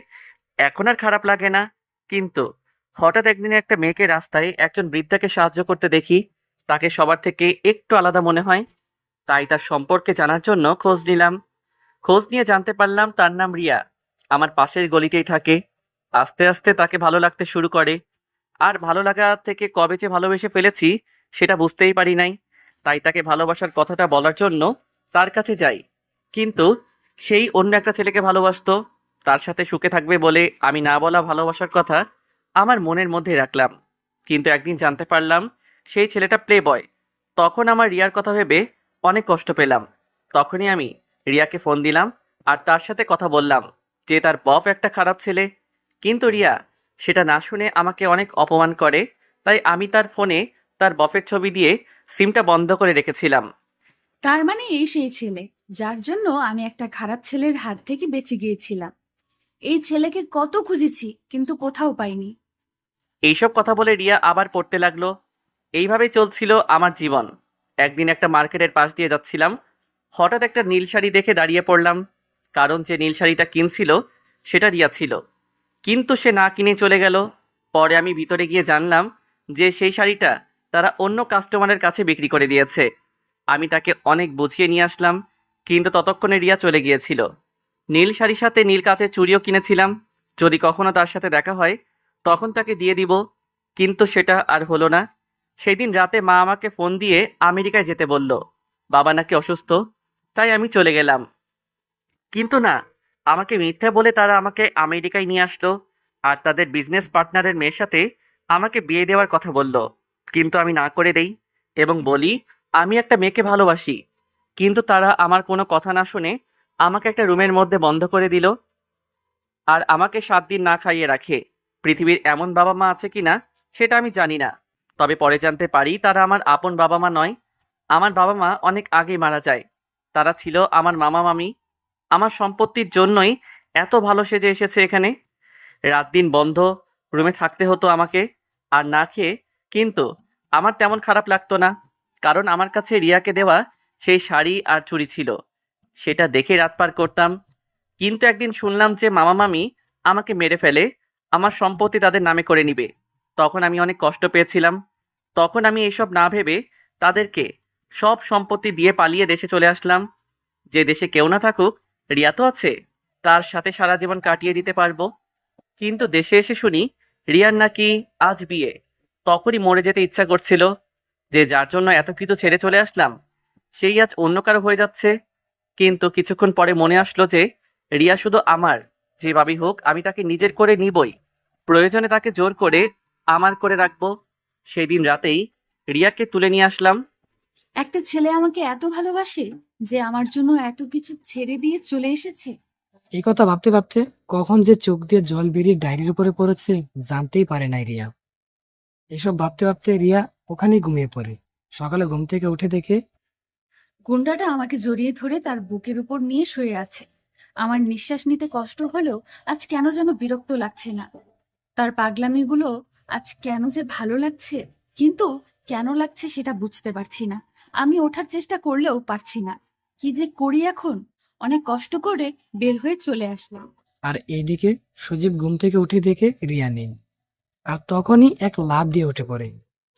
এখন আর খারাপ লাগে না। কিন্তু হঠাৎ একদিন একটা মেয়েকে রাস্তায় একজন বৃদ্ধাকে সাহায্য করতে দেখি। তাকে সবার থেকে একটু আলাদা মনে হয়, তাই তার সম্পর্কে জানার জন্য খোঁজ নিলাম। খোঁজ নিয়ে জানতে পারলাম তার নাম রিয়া। আমার পাশের গলিতেই থাকে। আস্তে আস্তে তাকে ভালো লাগতে শুরু করে। আর ভালো লাগা থেকে কবে যে ভালোবেসে ফেলেছি সেটা বুঝতেই পারি নাই। তাই তাকে ভালোবাসার কথাটা বলার জন্য তার কাছে যাই। কিন্তু সেই অন্য একটা ছেলেকে ভালোবাসতো। তার সাথে সুখে থাকবে বলে আমি না বলা ভালোবাসার কথা আমার মনের মধ্যে রাখলাম। কিন্তু একদিন জানতে পারলাম সেই ছেলেটা প্লে বয়। তখন আমার রিয়ার কথা ভেবে অনেক কষ্ট পেলাম। তখনই আমি রিয়াকে ফোন দিলাম আর তার সাথে কথা বললাম যে তার বফ একটা খারাপ ছেলে। কিন্তু রিয়া সেটা না শুনে আমাকে অনেক অপমান করে। তাই আমি তার ফোনে তার বফের ছবি দিয়ে সিমটা বন্ধ করে রেখেছিলাম। তার মানে এই সেই ছেলে যার জন্য আমি একটা খারাপ ছেলের হাত থেকে বেঁচে গিয়েছিলাম। এই ছেলেকে কত খুঁজেছি, কিন্তু কোথাও পাইনি। এইসব কথা বলে রিয়া আবার পড়তে লাগলো। এইভাবেই চলছিল আমার জীবন। একদিন একটা মার্কেটের পাশ দিয়ে যাচ্ছিলাম। হঠাৎ একটা নীল শাড়ি দেখে দাঁড়িয়ে পড়লাম। কারণ যে নীল শাড়িটা কিনছিল সেটা রিয়া ছিল। কিন্তু সে না কিনে চলে গেল। পরে আমি ভিতরে গিয়ে জানলাম যে সেই শাড়িটা তারা অন্য কাস্টমারের কাছে বিক্রি করে দিয়েছে। আমি তাকে অনেক বুঝিয়ে নিয়ে আসলাম, কিন্তু ততক্ষণে রিয়া চলে গিয়েছিল। নীল শাড়ির সাথে নীল কাচের চুড়িও কিনেছিলাম। যদি কখনো তার সাথে দেখা হয় তখন তাকে দিয়ে দিব, কিন্তু সেটা আর হলো না। সেদিন রাতে মা আমাকে ফোন দিয়ে আমেরিকায় যেতে বলল। বাবা নাকি অসুস্থ, তাই আমি চলে গেলাম। কিন্তু না, আমাকে মিথ্যা বলে তারা আমাকে আমেরিকায় নিয়ে আসলো আর তাদের বিজনেস পার্টনারের মেয়ের সাথে আমাকে বিয়ে দেওয়ার কথা বলল। কিন্তু আমি না করে দেই এবং বলি আমি একটা মেয়েকে ভালোবাসি। কিন্তু তারা আমার কোনো কথা না শুনে আমাকে একটা রুমের মধ্যে বন্ধ করে দিল আর আমাকে 7 দিন না খাইয়ে রাখে। পৃথিবীর এমন বাবা মা আছে কিনা সেটা আমি জানি না, তবে পরে জানতে পারি তারা আমার আপন বাবা মা নয়। আমার বাবা মা অনেক আগেই মারা যায়। তারা ছিল আমার মামা মামি। আমার সম্পত্তির জন্যই এত ভালো সেজে এসেছে এখানে। রাত দিন বন্ধ রুমে থাকতে হতো আমাকে আর না খেয়ে। কিন্তু আমার তেমন খারাপ লাগতো না, কারণ আমার কাছে রিয়াকে দেওয়া সেই শাড়ি আর চুড়ি ছিল, সেটা দেখে রাত পার করতাম। কিন্তু একদিন শুনলাম যে মামা মামি আমাকে মেরে ফেলে আমার সম্পত্তি তাদের নামে করে নিবে। তখন আমি অনেক কষ্ট পেয়েছিলাম। তখন আমি এসব না ভেবে তাদেরকে সব সম্পত্তি দিয়ে পালিয়ে দেশে চলে আসলাম। যে দেশে কেউ না থাকুক, রিয়া তো আছে, তার সাথে সারা জীবন কাটিয়ে দিতে পারবো। কিন্তু দেশে এসে শুনি রিয়ার নাকি আজ বিয়ে। তখনই মরে যেতে ইচ্ছা করছিল, যে যার জন্য এত কিছু ছেড়ে চলে আসলাম সেই আজ অন্য কারো হয়ে যাচ্ছে। কিন্তু কিছুক্ষণ পরে মনে আসলো যে রিয়া শুধু আমার, যেভাবেই হোক আমি তাকে নিজের করে নিবই। প্রয়োজনে তাকে জোর করে আমার করে রাখবো। সেদিন রাতেই রিয়াকে তুলে নিয়ে আসলাম। একটা ছেলে আমাকে এত ভালোবাসে যে আমার জন্য এত কিছু ছেড়ে দিয়ে চলে এসেছে। এই কথা ভাবতে ভাবতে কখন যে চোখ দিয়ে জল বেরিয়ে ডায়েরির উপরে পড়েছে জানতেই পারে নাই রিয়া। এসব ভাবতে ভাবতে রিয়া ওখানেই ঘুমিয়ে পড়ে। সকালে ঘুম থেকে উঠে দেখে গুন্ডাটা আমাকে জড়িয়ে ধরে তার বুকের উপর নিয়ে শুয়ে আছে। আমার নিঃশ্বাস নিতে কষ্ট হলেও আজ কেন যেন বিরক্ত লাগছে না। তার পাগলামিগুলো আজ কেন যে ভালো লাগছে, কিন্তু কেন লাগছে সেটা বুঝতে পারছি না। আমি ওঠার চেষ্টা করলেও পারছি না। কি যে করি এখন? অনেক কষ্ট করে বের হয়ে চলে আসলাম। আর এইদিকে সজীব ঘুম থেকে উঠে দেখে রিয়া নেই। আর তখনই এক লাফ দিয়ে উঠে পড়ে।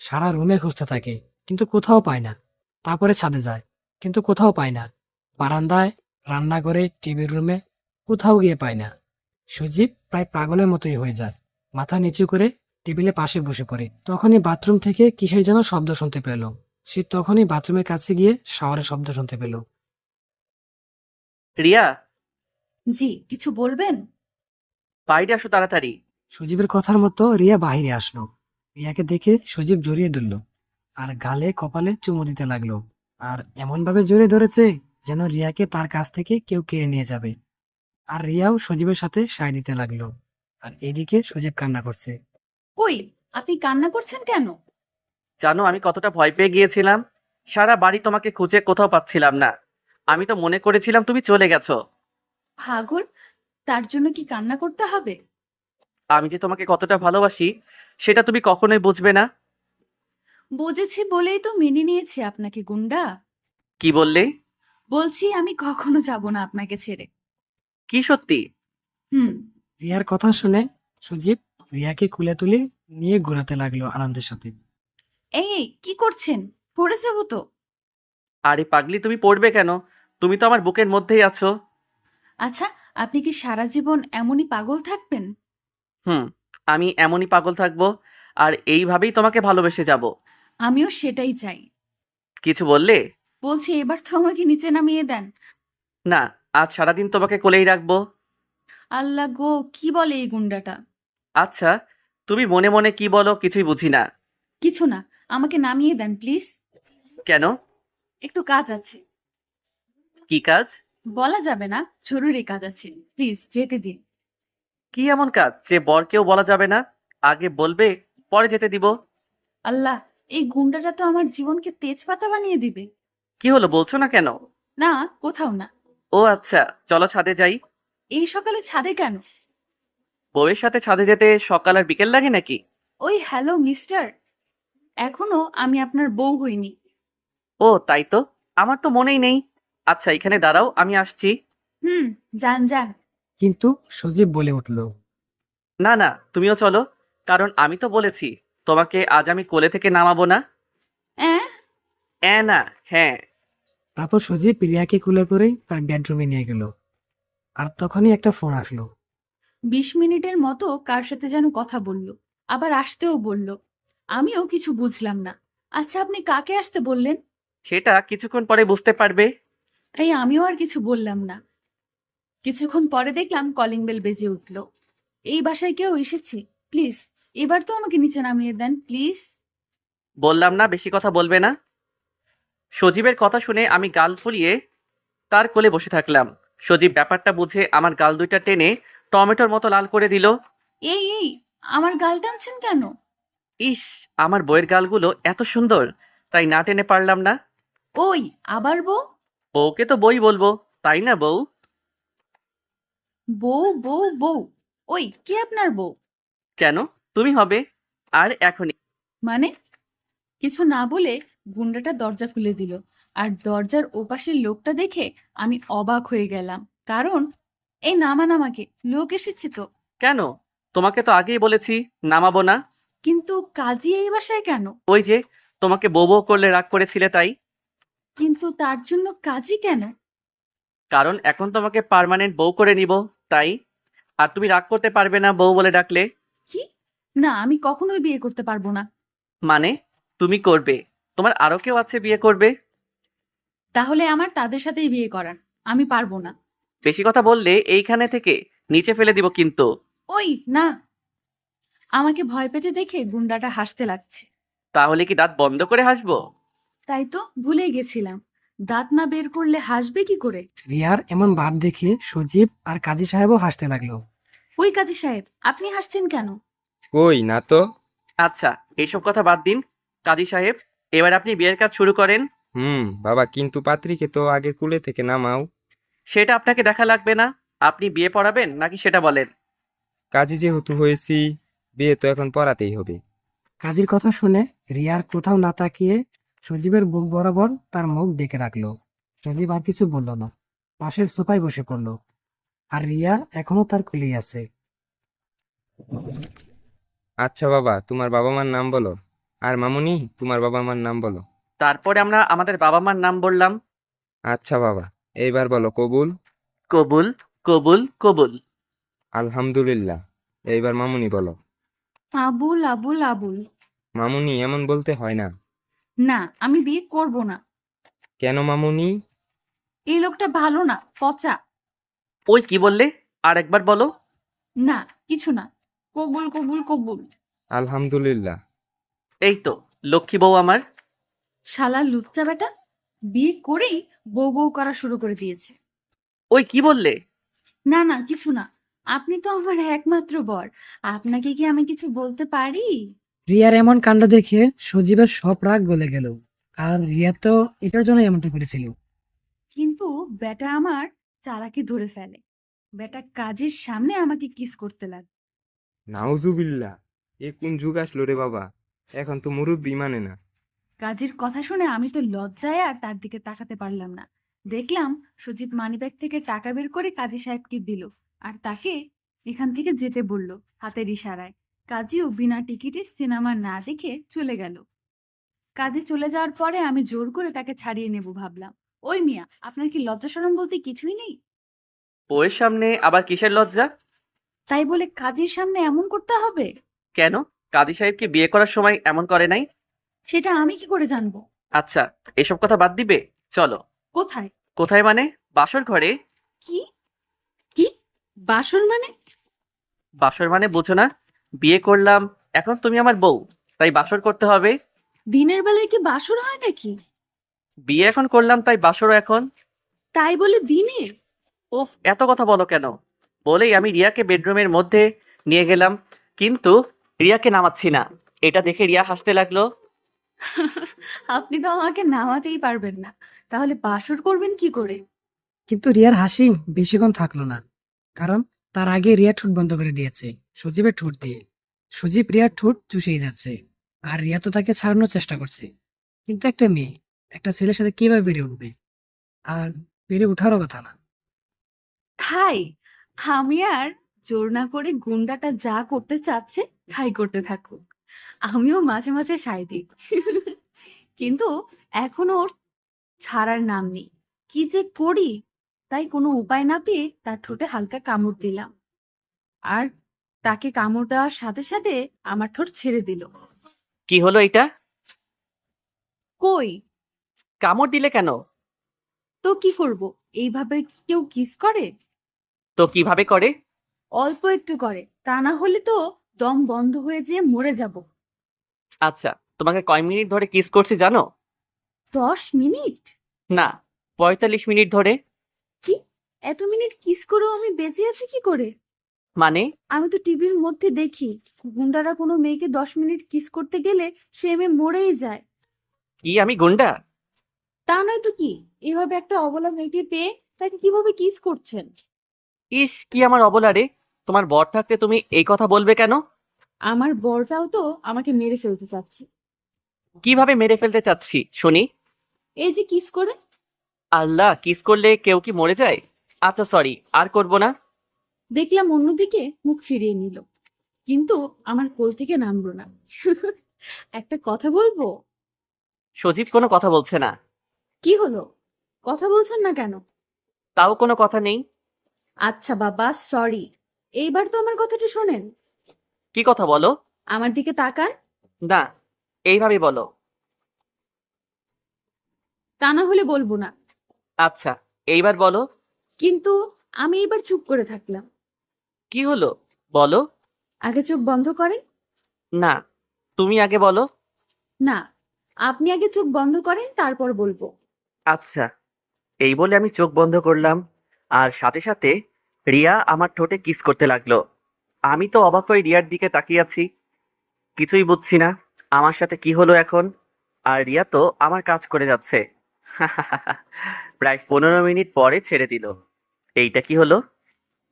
সারা রুমে খুঁজতে থাকে, কিন্তু কোথাও পায় না। তারপরে ছাদে যায়, কিন্তু কোথাও পায় না। বারান্দায়, রান্নাঘরে, টিভির রুমে, কোথাও গিয়ে পায় না। সজীব প্রায় পাগলের মতোই হয়ে যায়। মাথা নিচু করে টেবিলের পাশে বসে পড়ে। তখনই বাথরুম থেকে কিসের যেন শব্দ শুনতে পেল। সে তখনই বাথরুমের কাছে গিয়ে শাওয়ারের শব্দ শুনতে পেল। রিয়া, জি, কিছু বলবেন? বাইরে আসো তাড়াতাড়ি। সজীবের কথার মতো রিয়া বাহিরে আসলো। রিয়াকে দেখে সজীব জড়িয়ে ধরল আর গালে কপালে চুমু দিতে লাগলো। আর এমন ভাবে জড়িয়ে ধরেছে যেন রিয়াকে তার কাছ থেকে কেউ কেড়ে নিয়ে যাবে। আর রিয়াও সজীবের সাথে সায় দিতে লাগলো। আর এদিকে সজীব কান্না করছে। কই, আপনি কান্না করছেন কেন? জানো আমি কতটা ভয় পেয়ে গিয়েছিলাম। সারা বাড়ি তোমাকে খুঁজে কোথাও পাচ্ছিলাম না। আমি তো মনে করেছিলাম তুমি চলে গেছো। পাগল, তার জন্য কি কান্না করতে হবে? আমি যে তোমাকে কতটা ভালোবাসি সেটা তুমি কখনোই বুঝবে না। বুঝেছি বলেই তো মেনে নিয়েছি আপনাকে, গুন্ডা। কি বললে? বলছি আমি কখনো যাব না আপনাকে ছেড়ে। কি সত্যি? হুম। রিয়ার কথা শুনে সজীব রিয়াকে কুলে তুলে নিয়ে ঘোরাতে লাগলো আনন্দের সাথে। এই এই, কি করছেন? পড়ে যাবো তো। আরে পাগলি, তুমি পড়বে কেন? তুমি তো আমার বুকের মধ্যেই আছো। আচ্ছা, আপনি কি সারা জীবন এমনই পাগল থাকবেন? হুম, আমি এমনই পাগল থাকবো আর এইভাবেই তোমাকে ভালোবেসে যাব। আমিও সেটাই চাই। কিছু বললে? বলছি এবার তো আমাকে নিচে নামিয়ে দেন। না, আজ সারাদিন তোমাকে কোলেই রাখবো। আল্লাহ গো, কি বলে এই গুন্ডাটা? আচ্ছা, তুমি মনে মনে কি বলো কিছুই বুঝি না। কিছু না, আমাকে নামিয়ে দেন প্লিজ। কেন? একটু কাজ আছে। কি কাজ? বলা যাবে না, জরুরি কাজ আছে, প্লিজ যেতে দিন। কি এমন কাজ যে বরকেও বলা যাবে না? আগে বলবে, পরে যেতে দিব। আল্লাহ, এই গুন্ডাটা তো আমার জীবনকে তেজপাতা বানিয়ে দিবে। কি হলো, বলছো না কেন? না, কোথাও না। ও আচ্ছা, চলো ছাদে যাই। এই সকালে ছাদে কেন? বউয়ের সাথে ছাদে যেতে সকাল আর বিকেল লাগে নাকি? ওই হ্যালো মিস্টার, এখনো আমি আপনার বউ হইনি। ও তাই তো, আমার তো মনেই নেই। আচ্ছা এখানে দাঁড়াও, আমি আসছি। হুম, যান যান। কিন্তু সজীব বলে উঠল। না না, তুমিও চলো, কারণ আমি তো বলেছি তোমাকে আজ আমি কোলে থেকে নামাবো না। অ্যাঁ? না, হ্যাঁ। তারপর সজীব রিয়াকে কুলে করে তার বেডরুমে নিয়ে গেল। আর তখনই একটা ফোন আসলো। 20 মিনিটের মতো কার সাথে যেন কথা বলল, আবার আসতেও বলল। আমিও কিছু বুঝলাম না। আচ্ছা, আপনি কাকে আসতে বললেন? সেটা কিছুক্ষণ পরে বুঝতে পারবে। তাই আমিও আর কিছু বললাম না। কিছুক্ষণ পরে দেখলাম কলিং বেল বেজে উঠল। এই বাসায় কেউ এসেছে? প্লিজ, এবার তো আমাকে নিচে নামিয়ে দেন প্লিজ। বললাম না বেশি কথা বলবে না। সজীবের কথা শুনে আমি গাল ফুলিয়ে তার কোলে বসে থাকলাম। সজীব ব্যাপারটা বুঝে আমার গাল দুইটা টেনে টমেটোর মতো লাল করে দিল। এই, আমার গাল টানছেন কেন? ইস, আমার বইয়ের গালগুলো এত সুন্দর, তাই না টেনে পারলাম না। ওই, আবার বউ? বউকে তো বই বলবো, তাই না বউ? বউ বউ বউ? ওই, কে আপনার বউ? কেন, তুমি হবে। আর এখনই। মানে? কিছু না বলে গুন্ডাটা দরজা খুলে দিল। আর দরজার ওপাশের লোকটা দেখে আমি অবাক হয়ে গেলাম। কারণ এই নামান আমাকে, লোক এসেছে তো। কেন, তোমাকে তো আগেই বলেছি নামাবো না। কিন্তু কাজী এই বাসায় কেন? ওই যে, তোমাকে বউ বউ করলে রাগ করেছিলে তাই। কিন্তু তার জন্য কাজী কেন? কারণ এখন তোমাকে পার্মানেন্ট বউ করে নিব, তাই। আর তুমি রাগ করতে পারবে না বউ বলে ডাকলে। কি? না, আমি কখনোই বিয়ে করতে পারবো না। মানে, তুমি করবে, তোমার আরো কেউ আছে বিয়ে করবে। তাহলে আমার তাদের সাথেই বিয়ে করান। আমি পারবো না। বেশি কথা বললে এইখানে থেকে নিচে ফেলে দিব কিন্তু। ওই, না। আমাকে ভয় পেতে দেখে গুন্ডাটা হাসতে লাগছে। তাহলে কি দাঁত বন্ধ করে হাসবো? তাই তো ভুলেই গেছিলাম। দাঁত না বের করলে হাসবে কি করে? রিয়ার এমন ভাব দেখে সজীব আর কাজী সাহেবও হাসতে লাগলো। ওই কাজী সাহেব, আপনি হাসছেন কেন? কই না তো। আচ্ছা, এইসব কথা বাদ দিন। কাজী সাহেব, এবার আপনি বিয়ের কাজ শুরু করেন। বাবা, কিন্তু পাত্রীকে তো আগে কুলে থেকে নামাও। সেটা আপনাকে দেখা লাগবে না। আপনি বিয়ে পড়াবেন নাকি সেটা বলেন। কাজী যেহেতু হয়েছি, বিয়ে তো এখন পড়াতেই হবে। কাজীর কথা শুনে রিয়ার কোথাও না তাকিয়ে সজীবের বুক বরাবর তার মুখ ডেকে রাখলো। সজীব আর কিছু বলল না, পাশের সোফায় বসে পড়লো। আর রিয়া এখনো তার কোলেই আছে। আচ্ছা বাবা, তোমার বাবা মার নাম বলো। আর মামুনি, তোমার বাবা মার নাম বলো। তারপরে আমরা আমাদের বাবা মার নাম বললাম। আচ্ছা বাবা, এইবার বলো কবুল। কবুল, কবুল, কবুল। আলহামদুলিল্লাহ। এইবার মামুনি বলো। আবুল আবুল আবুল। মামুনি এমন বলতে হয় না। না, আমি বিয়ে করব না। কেন মামুনি? এই লোকটা ভালো না, পচা। ওই কি বললে, আর একবার বলো। না, কিছু না। কবুল কবুল কবুল। আলহামদুলিল্লাহ। এই তো লক্ষ্মী বউ আমার। শালা লুচ্চা বেটা, বিয়ে করেই বউ বউ করা শুরু করে দিয়েছে। ওই কি বললে? না না, কিছু না। আপনি তো আমার একমাত্র বর। আপনাকে কি আমি কিছু বলতে পারি? রিয়ার এমন কাণ্ড দেখে সজীবের সব রাগ গলে গেল। আর রিয়া তো এটার জন্য এমনটা করেছিল। কিন্তু বেটা আমার চালাকি ধরে ফেলে। বেটা কাজের সামনে আমাকে কিস করতে লাগে। নাউজুবিল্লাহ। এ কোন যুগ আসলো রে বাবা, এখন তো মুরব্বি মানে না। কাজের কথা শুনে আমি তো লজ্জায় আর তার দিকে তাকাতে পারলাম না। দেখলাম সুজিত মানিব্যাগ থেকে টাকা বের করে কাজী সাহেবকে দিল। আর তাকে এখান থেকে যেতে বলল হাতের ইশারায়। কাজীও বিনা টিকিটে সিনেমা না দেখে চলে গেল। কাজী চলে যাওয়ার পরে আমি জোর করে তাকে ছাড়িয়ে নেব ভাবলাম। ওই মিয়া, আপনার কি লজ্জা শরম বলতে কিছুই নেই? বউয়ের সামনে আবার কিসের লজ্জা? তাই বলে কাজীর সামনে এমন করতে হবে? কেন, কাজী সাহেব কি বিয়ে করার সময় এমন করে নাই? সেটা আমি কি করে জানবো? আচ্ছা, এসব কথা বাদ দিবে। চলো। কোথায়? কোথায় মানে? বাসর ঘরে। কি? কি? বাসন মানে? বাসর মানে বুঝো না? বিয়ে করলাম, এখন তুমি আমার বউ, তাই বাসর করতে হবে। দিনের বেলায় কি বাসর হয় নাকি? বিয়ে এখন করলাম তাই বাসরও এখন। তাই বলে দিনে? উফ, এত কথা বলো কেন? বলেই আমি রিয়াকে বেডরুমের মধ্যে নিয়ে গেলাম, কিন্তু রিয়াকে নামাচ্ছি না। এটা দেখে রিয়া হাসতে লাগলো। আপনি তো আমাকে নামাতেই পারবেন না, তাহলে বাসর করবেন কি করে? কিন্তু রিয়ার হাসি বেশিক্ষণ থাকলো না। কারণ তার আগে রিয়া ঠোঁট বন্ধ করে দিয়েছে সজীবের ঠোঁট দিয়ে। সজীব রিয়ার ঠোঁট চুষেই যাচ্ছে। আর রিয়া তো তাকে ছাড়ানোর চেষ্টা করছে। কিন্তু একটা মেয়ে একটা ছেলের সাথে কিভাবে বেড়ে উঠবে? আর বেড়ে ওঠারও কথা না। খাই। আমি আর জোর না করে গুন্ডাটা যা করতে চাচ্ছে তাই করতে থাকুক। আমিও মাঝে মাঝে সায় দিই। কিন্তু এখনো ওর ছাড়ার নাম নেই। কি যে করি তাই কোনো উপায় না পেয়ে তার ঠোঁটে হালকা কামড় দিলাম। আর তাকে কামড় দেওয়ার সাথে সাথে আমার ঠোঁট ছেড়ে দিল। কি হলো এটা? কই? কামড় দিলে কেন? তো কি করব? এইভাবে কি কেউ কিস করে? তো কিভাবে করে? অল্প একটু করে, তা না হলে তো দম বন্ধ হয়ে যেয়ে মরে যাব। আচ্ছা, তোমাকে কয় মিনিট ধরে কিস করছি জানো? 10 মিনিট? না, 45 মিনিট ধরে। কি? এত মিনিট কিস করেও আমি বেঁচে আছি কি করে? মানে? আমি তো টিভির মধ্যে দেখি গুন্ডারা কোনো মেয়েকে 10 মিনিট কিস করতে গেলে সে মেয়ে মরেই যায়। কি আমি গুন্ডা? তা নয় তো কি, এভাবে একটা অবলা মেয়েকে পেয়ে তাকে কিভাবে কিস করছেন? ইস, কি আমার অবলা রে! তোমার বর থাকতে তুমি এই কথা বলবে কেন? আমার বরটাও তো আমাকে মেরে ফেলতে চাচ্ছে। কিভাবে মেরে ফেলতে চাচ্ছি শুনি? এই যে কিস করে। আল্লাহ, কিস করলে কেউ কি মরে যায়? আচ্ছা সরি, আর করব না। দেখলাম অন্যদিকে মুখ ফিরিয়ে নিল, কিন্তু আমার কোল থেকে নামলো না। একটা কথা বলবো? সজীব কোনো কথা বলছে না। কি হলো, কথা বলছেন না কেন? তাও কোনো কথা নেই। আচ্ছা বাবা, সরি। এইবার তো আমার কথাটা শোনেন। কি কথা বলো? আমার দিকে তাকান। না, এইভাবে বলো। তা না হলে বলবো না। আচ্ছা, এইবার বলো। কিন্তু আমি এবার চুপ করে থাকলাম। কি হলো? বলো। আগে চোখ বন্ধ করেন। না, তুমি আগে বলো। না, আপনি আগে চোখ বন্ধ করেন, তারপর বলবো। আচ্ছা, এই বলে আমি চোখ বন্ধ করলাম, আর সাথে সাথে রিয়া আমার ঠোঁটে কিস করতে লাগলো। আমি তো অবাক হয়ে রিয়ার দিকে তাকিয়ে আছি, কিছুই বুঝছি না আমার সাথে কি হলো এখন। আর রিয়া তো আমার কাজ করে যাচ্ছে। প্রায় 15 মিনিট পরে ছেড়ে দিল। এইটা কি হলো?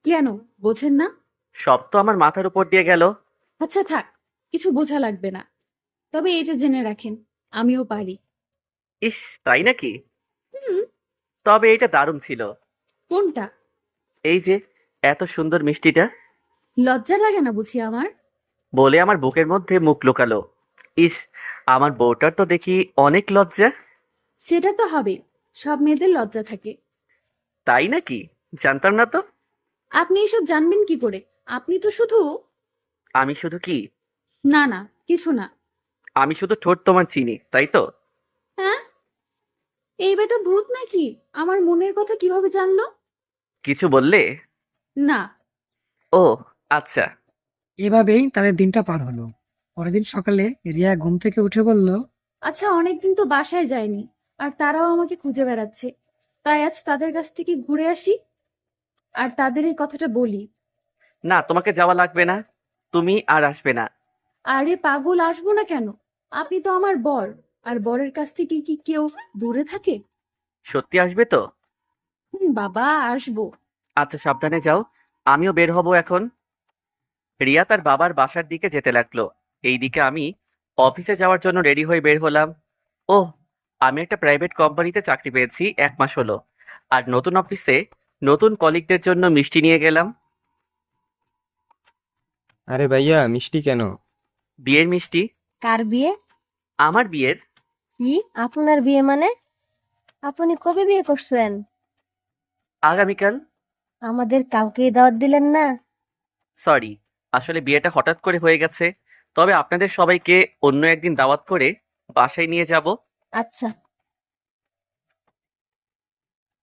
কেন, বোঝেন না? সব তো আমার মাথার উপর দিয়ে গেল। আচ্ছা থাক, কিছু বোঝা লাগবে না। তবে এটা জেনে রাখেন, আমিও পারি। ইস, তাই নাকি? হুম। তবে এটা দারুণ ছিল। কোনটা? এই যে এত সুন্দর মিষ্টিটা। লজ্জা লাগে না বুঝি আমার? বলে আমার বুকের মধ্যে মুখ লুকালো। ইস, আমার বউটার তো দেখি অনেক লজ্জা। সেটা তো হবে, সব মেয়েদের লজ্জা থাকে। তাই নাকি? জানতাম না তো। আপনি এসব জানবেন কি করে? আপনি তো শুধু... আমি শুধু কি? না না, কিছু না। আমি শুধু ঠোঁট তোমার চিনি, তাই তো? হ্যাঁ? এই বেটা ভূত নাকি? আমার মনের কথা কিভাবে জানলো? কিছু বললে? না। ও, আচ্ছা। এভাবেই তাদের দিনটা পার হলো। পরের দিন সকালে রিয়া ঘুম থেকে উঠে বলল, আচ্ছা, অনেকদিন তো বাসায় যায়নি, আর তারাও আমাকে খুঁজে বেড়াচ্ছে। তাই আজ তাদের কাছ থেকে ঘুরে আসি, আর তাদের এই কথাটা বলি। না, তোমাকে যাওয়া লাগবে না, তুমি আর আসবে না। আরে পাগল, আসবো না কেন? আপনি তো আমার বর, আর বরের কাছ থেকে কি কেউ দূরে থাকে? সত্যি আসবে তো? বাবা, আসবো। আচ্ছা, সাবধানে যাও, আমিও বের হব এখন। রিয়া তার বাবার বাসার দিকে যেতে লাগলো। এইদিকে আমি অফিসে যাওয়ার জন্য রেডি হয়ে বের হলাম। ওহ, আমি একটা প্রাইভেট কোম্পানিতে চাকরি পেয়েছি, 1 মাস হলো। আর নতুন অফিসে নতুন কলিগদের জন্য মিষ্টি নিয়ে গেলাম। আরে ভাইয়া, মিষ্টি কেন? বিয়ের মিষ্টি। কার বিয়ে? আমার বিয়ের। কি? আপনার বিয়ে মানে? আপনি কবে বিয়ে করছেন? আগামীকাল। আমাদের কাউকেই দাওয়াত দিলেন না? সরি, আসলে বিয়েটা হঠাৎ করে হয়ে গেছে। তবে আপনাদের সবাইকে অন্য একদিন দাওয়াত করে বাসায় নিয়ে যাব। আচ্ছা।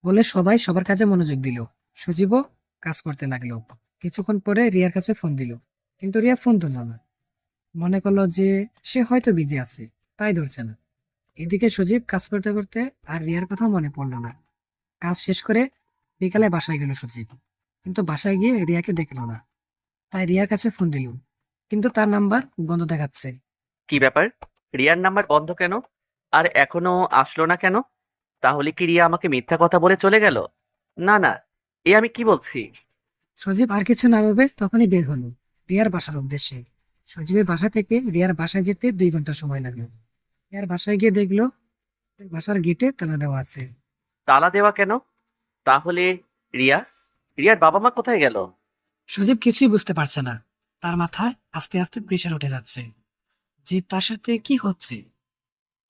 বলে সবাই সবার কাজে মনোযোগ দিল। সজীবও কাজ করতে লাগলো। কিছুক্ষণ পরে রিয়ার কাছে ফোন দিল, কিন্তু রিয়া ফোন ধরল না। মনে করলো যে সে হয়তো বিজি আছে, তাই ধরছে না। এদিকে সজীব কাজ করতে করতে আর রিয়ার কথা মনে পড়লো না। কাজ শেষ করে বিকালে বাসায় গেল সজীব, কিন্তু বাসায় গিয়ে রিয়াকে দেখলো না। তাই রিয়ার কাছে ফোন দিল, কিন্তু তার নাম্বার বন্ধ দেখাচ্ছে। কি ব্যাপার? রিয়ার নাম্বার বন্ধ কেন? আর এখনো আসলো না কেন? তাহলে কি রিয়া আমাকে মিথ্যা কথা বলে চলে গেল? না না, এ আমি কি বলছি? সজীব আর কিছু না ভেবে তখনই বের হলো রিয়ার বাসার উদ্দেশ্যে। সজীবের বাসা থেকে রিয়ার বাসায় যেতে 2 ঘন্টা সময় লাগলো। রিয়ার বাসায় গিয়ে দেখলো বাসার গেটে তালা দেওয়া আছে। তালা দেওয়া কেন? তাহলে রিয়া, রিয়ার বাবা মা কোথায় গেল? সজীব কিছুই বুঝতে পারছে না। তার মাথায় আস্তে আস্তে প্রেশার উঠে যাচ্ছে যে তার সাথে কি হচ্ছে।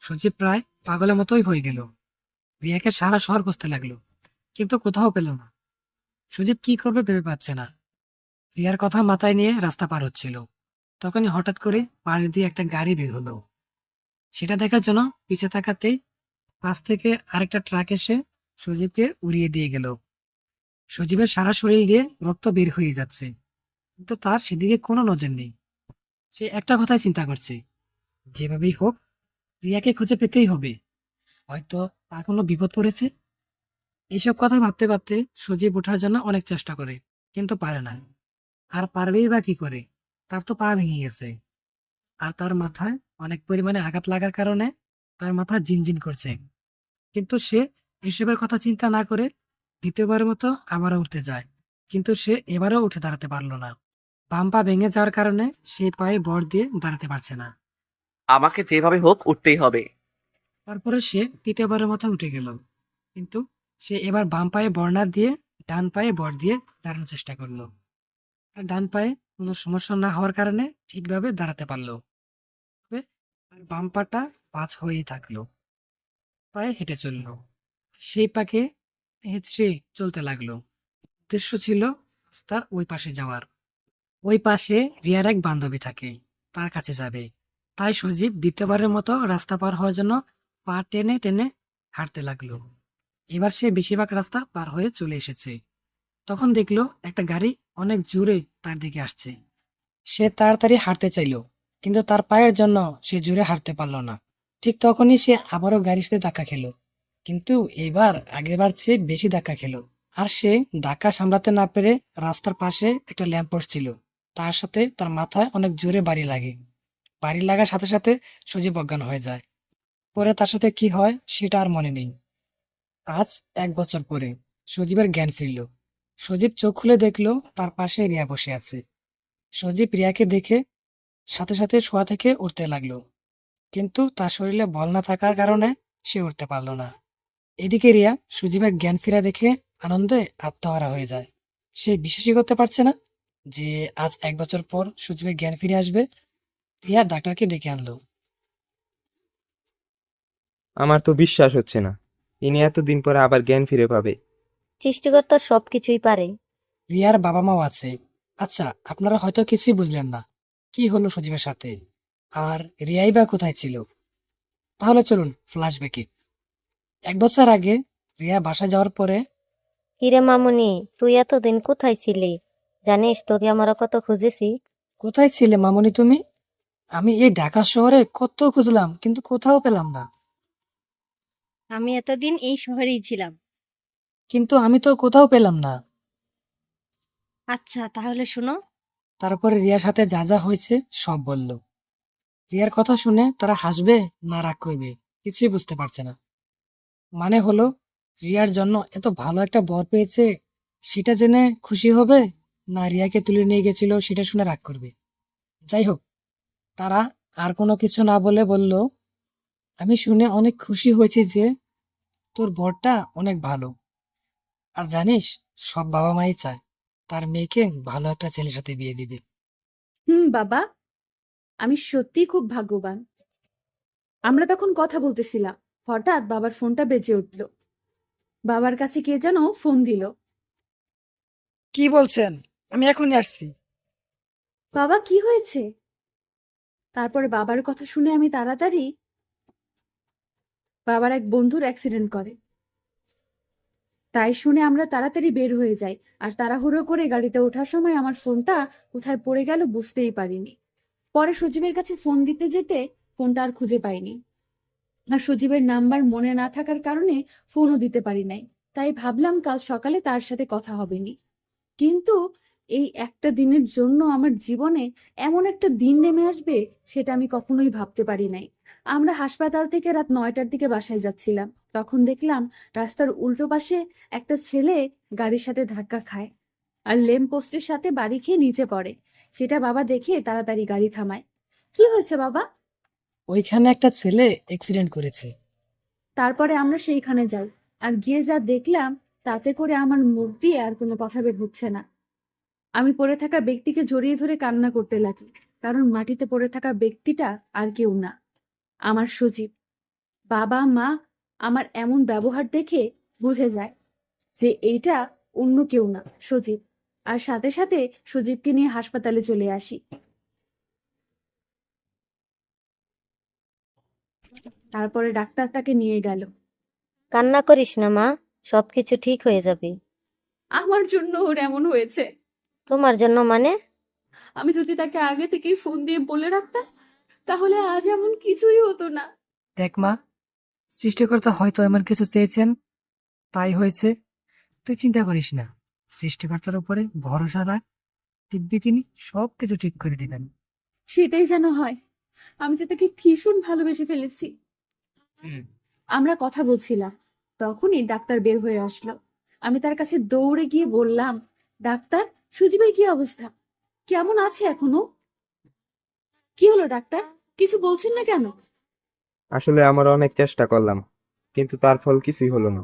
সজীব প্রায় পাগলের মতোই হয়ে গেল। রিয়াকে সারা শহর খুঁজতে লাগলো, কিন্তু কোথাও পেল না। সুজিত কি করবে ভেবে পাচ্ছে না। রিয়ার কথা মাথায় নিয়ে রাস্তা পার হচ্ছিল, তখনই হঠাৎ করে পাশ দিয়ে একটা গাড়ি বের হলো। সেটা দেখার জন্য পিছে তাকাতেই পাশ থেকে আরেকটা ট্রাক এসে সজীবকে উড়িয়ে দিয়ে গেল। সজীবের সারা শরীর দিয়ে রক্ত বের হয়ে যাচ্ছে, কিন্তু তার সেদিকে কোনো নজর নেই। সে একটা কথাই চিন্তা করছে, যেভাবেই হোক রিয়াকে খুঁজে পেতেই হবে, হয়তো তার কোনো বিপদ পড়েছে। এইসব কথা ভাবতে ভাবতে সজীব ওঠার জন্য অনেক চেষ্টা করে, কিন্তু পারে না। আর পারবেই বা কি করে, তার তো পা ভেঙে গেছে। আর তার মাথায় অনেক পরিমাণে আঘাত লাগার কারণে তার মাথা জিনজিন করছে। কিন্তু সে এসবের কথা চিন্তা না করে দ্বিতীয়বারের মতো আবারও উঠতে যায়, কিন্তু সে এবারও উঠে দাঁড়াতে পারল না। বাম পা ভেঙে যাওয়ার কারণে সে পায়ে ভর দিয়ে দাঁড়াতে পারছে না। আমাকে যেভাবে হোক উঠতেই হবে। তারপরে সে তৃতীয়বারের মতো উঠে গেল, কিন্তু সে এবার বাম পায়ে ভর না দিয়ে ডান পায়ে ভর দিয়ে দাঁড়ানোর চেষ্টা করলো। আর ডান পায়ে কোনো সমস্যা না হওয়ার কারণে ঠিকভাবে দাঁড়াতে পারলো। তবে তার বাম পাটা ভাঁজ হয়েই থাকলো। পায়ে হেঁটে চলল, সেই পাকে হেঁচড়ে চলতে লাগলো। উদ্দেশ্য ছিল রাস্তার ওই পাশে যাওয়ার। ওই পাশে রিয়ার এক বান্ধবী থাকে, তার কাছে যাবে। তাই সজীব দ্বিতীয়বারের মতো রাস্তা পার হওয়ার জন্য পা টেনে টেনে হাঁটতে লাগলো। এবার সে বেশিরভাগ রাস্তা পার হয়ে চলে এসেছে। তখন দেখলো একটা গাড়ি অনেক জোরে তার দিকে আসছে। সে তাড়াতাড়ি হাঁটতে চাইলো, কিন্তু তার পায়ের জন্য সে জোরে হাঁটতে পারলো না। ঠিক তখনই সে আবারও গাড়ির সাথে ধাক্কা খেলো, কিন্তু এবার আগেরবার চেয়ে বেশি ধাক্কা খেলো। আর সে ধাক্কা সামলাতে না পেরে রাস্তার পাশে একটা ল্যাম্পপোস্ট ছিল, তার সাথে তার মাথায় অনেক জোরে বাড়ি লাগে। বাড়ি লাগার সাথে সাথে সজীব অজ্ঞান হয়ে যায়। পরে তার সাথে কি হয় সেটা আর মনে নেই। আজ 1 বছর পরে সজীবের জ্ঞান ফিরল। সজীব চোখ খুলে দেখলো তার পাশে রিয়া বসে আছে। সজীব রিয়াকে দেখে সাথে সাথে শোয়া থেকে উঠতে লাগলো, কিন্তু তার শরীরে বল না থাকার কারণে সে উঠতে পারল না। এদিকে রিয়া সজীবের জ্ঞান ফেরা দেখে আনন্দে আত্মহারা হয়ে যায়। সে বিশ্বাসই করতে পারছে না যে আজ 1 বছর পর সজীবের জ্ঞান ফিরে আসবে। রিয়া ডাক্তারকে ডেকে আনলো। আমার তো বিশ্বাস হচ্ছে না, ইনি এতদিন পরে আবার জ্ঞান ফিরে পাবে। সৃষ্টিকর্তা সবকিছুই পারে। রিয়ার বাবা মাও আছে। আচ্ছা, আপনারা হয়তো কিছুই বুঝলেন না কি হলো সজীবের সাথে, আর রিয়াই বা কোথায় ছিল। তাহলে চলুন ফ্ল্যাশব্যাকে। 1 বছর আগে রিয়া বাসায় যাওয়ার পরে। হিরে মামুনি, তুই এতদিন কোথায় ছিলি? জানিস তোকে আমরা কত খুঁজেছি। কোথায় ছিলে মামুনি তুমি? আমি এই ঢাকা শহরে কত খুঁজলাম, কিন্তু কোথাও পেলাম না। আমি এতদিন এই শহরেই ছিলাম। কিন্তু আমি তো কোথাও পেলাম না। আচ্ছা তাহলে শোনো। তারপরে রিয়ার সাথে যা যা হয়েছে সব বলল। রিয়ার কথা শুনে তারা হাসবে না রাগ করবে কিছুই বুঝতে পারছে না। মানে হলো, রিয়ার জন্য এত ভালো একটা বর পেয়েছে সেটা জেনে খুশি হবে, না রিয়াকে তুলে নিয়ে গেছিল সেটা শুনে রাগ করবে। যাই হোক, তারা আর কোনো কিছু না বলে বলল, আমি শুনে অনেক খুশি হয়েছি যে তোর বরটা অনেক ভালো। আর জানিস, সব বাবা মাই চায় তার মেয়েকে ভালো একটা ছেলের সাথে বিয়ে দিবে। বাবা, আমি সত্যিই খুব ভাগ্যবান। আমরা তখন কথা বলতেছিলাম, হঠাৎ বাবার ফোনটা বেজে উঠল। বাবার কাছে কে যেন ফোন দিল। কি বলছেন? আমি এখনই আসছি। বাবা, কি হয়েছে? তারপরে বাবার কথা শুনে আমি তাড়াতাড়ি, বাবার এক বন্ধুর অ্যাক্সিডেন্ট করে, তাই শুনে আমরা তাড়াতাড়ি বের হয়ে যাই। আর তাড়াহুড়ো করে গাড়িতে ওঠার সময় আমার ফোনটা কোথায় পড়ে গেল বুঝতেই পারিনি। পরে সজীবের কাছে ফোন দিতে যেতে ফোনটা আর খুঁজে পাইনি। আর সজীবের নাম্বার মনে না থাকার কারণে ফোনও দিতে পারি নাই। তাই ভাবলাম কাল সকালে তার সাথে কথা হবেনি। কিন্তু এই একটা দিনের জন্য আমার জীবনে এমন একটা দিন নেমে আসবে সেটা আমি কখনোই ভাবতে পারি নাই। আমরা হাসপাতাল থেকে রাত 9টার দিকে বাসায় যাচ্ছিলাম, তখন দেখলাম রাস্তার উল্টো পাশে একটা ছেলে গাড়ির সাথে ধাক্কা খায় আর ল্যাম্প পোস্টের সাথে বাড়ি খেয়ে নিচে পড়ে। সেটা বাবা দেখে তাড়াতাড়ি গাড়ি থামায়। কি হয়েছে বাবা? ওইখানে একটা ছেলে অ্যাক্সিডেন্ট করেছে। তারপরে আমরা সেইখানে যাই, আর গিয়ে যা দেখলাম তাতে করে আমার মুখ দিয়ে আর কোনো কথা বের হচ্ছে না। আমি পড়ে থাকা ব্যক্তিকে জড়িয়ে ধরে কান্না করতে লাগি, কারণ মাটিতে পড়ে থাকা ব্যক্তিটা আর কেউ না, আমার সজীব। বাবা মা আমার এমন ব্যবহার দেখে বুঝে যায় যে এটা অন্য কেউ না, সজীব। আর সাথে সাথে সজীবকে নিয়ে হাসপাতালে চলে আসি। তারপরে ডাক্তার তাকে নিয়ে গেল। কান্না করিস না মা, সবকিছু ঠিক হয়ে যাবে। আমার জন্য ওর এমন হয়েছে। তোমার জন্য মানে? আমি যদি তাকে আগে থেকেই ফোন দিয়ে বলে রাখতাম, তাহলে আজ এমন কিছুই হতো না। দেখ মা, সৃষ্টিকর্তা হয়তো এমন কিছু চেয়েছেন, তাই হয়েছে। তুই চিন্তা করিস না, সৃষ্টিকর্তার উপরে ভরসা রাখ, দেখবি তিনি সবকিছু ঠিক করে দিবেন। সেটাই যেন হয়। আমি যে তাকে ভীষণ ভালোবেসে ফেলেছি। আমরা কথা বলছিলাম, তখনই ডাক্তার বের হয়ে আসলো। আমি তার কাছে দৌড়ে গিয়ে বললাম, ডাক্তার, সজীবের কি অবস্থা? কেমন আছে এখনো? কি হলো ডাক্তার, কিছু বলছেন না কেন? আসলে আমরা অনেক চেষ্টা করলাম, কিন্তু তার ফল কিছুই হলো না।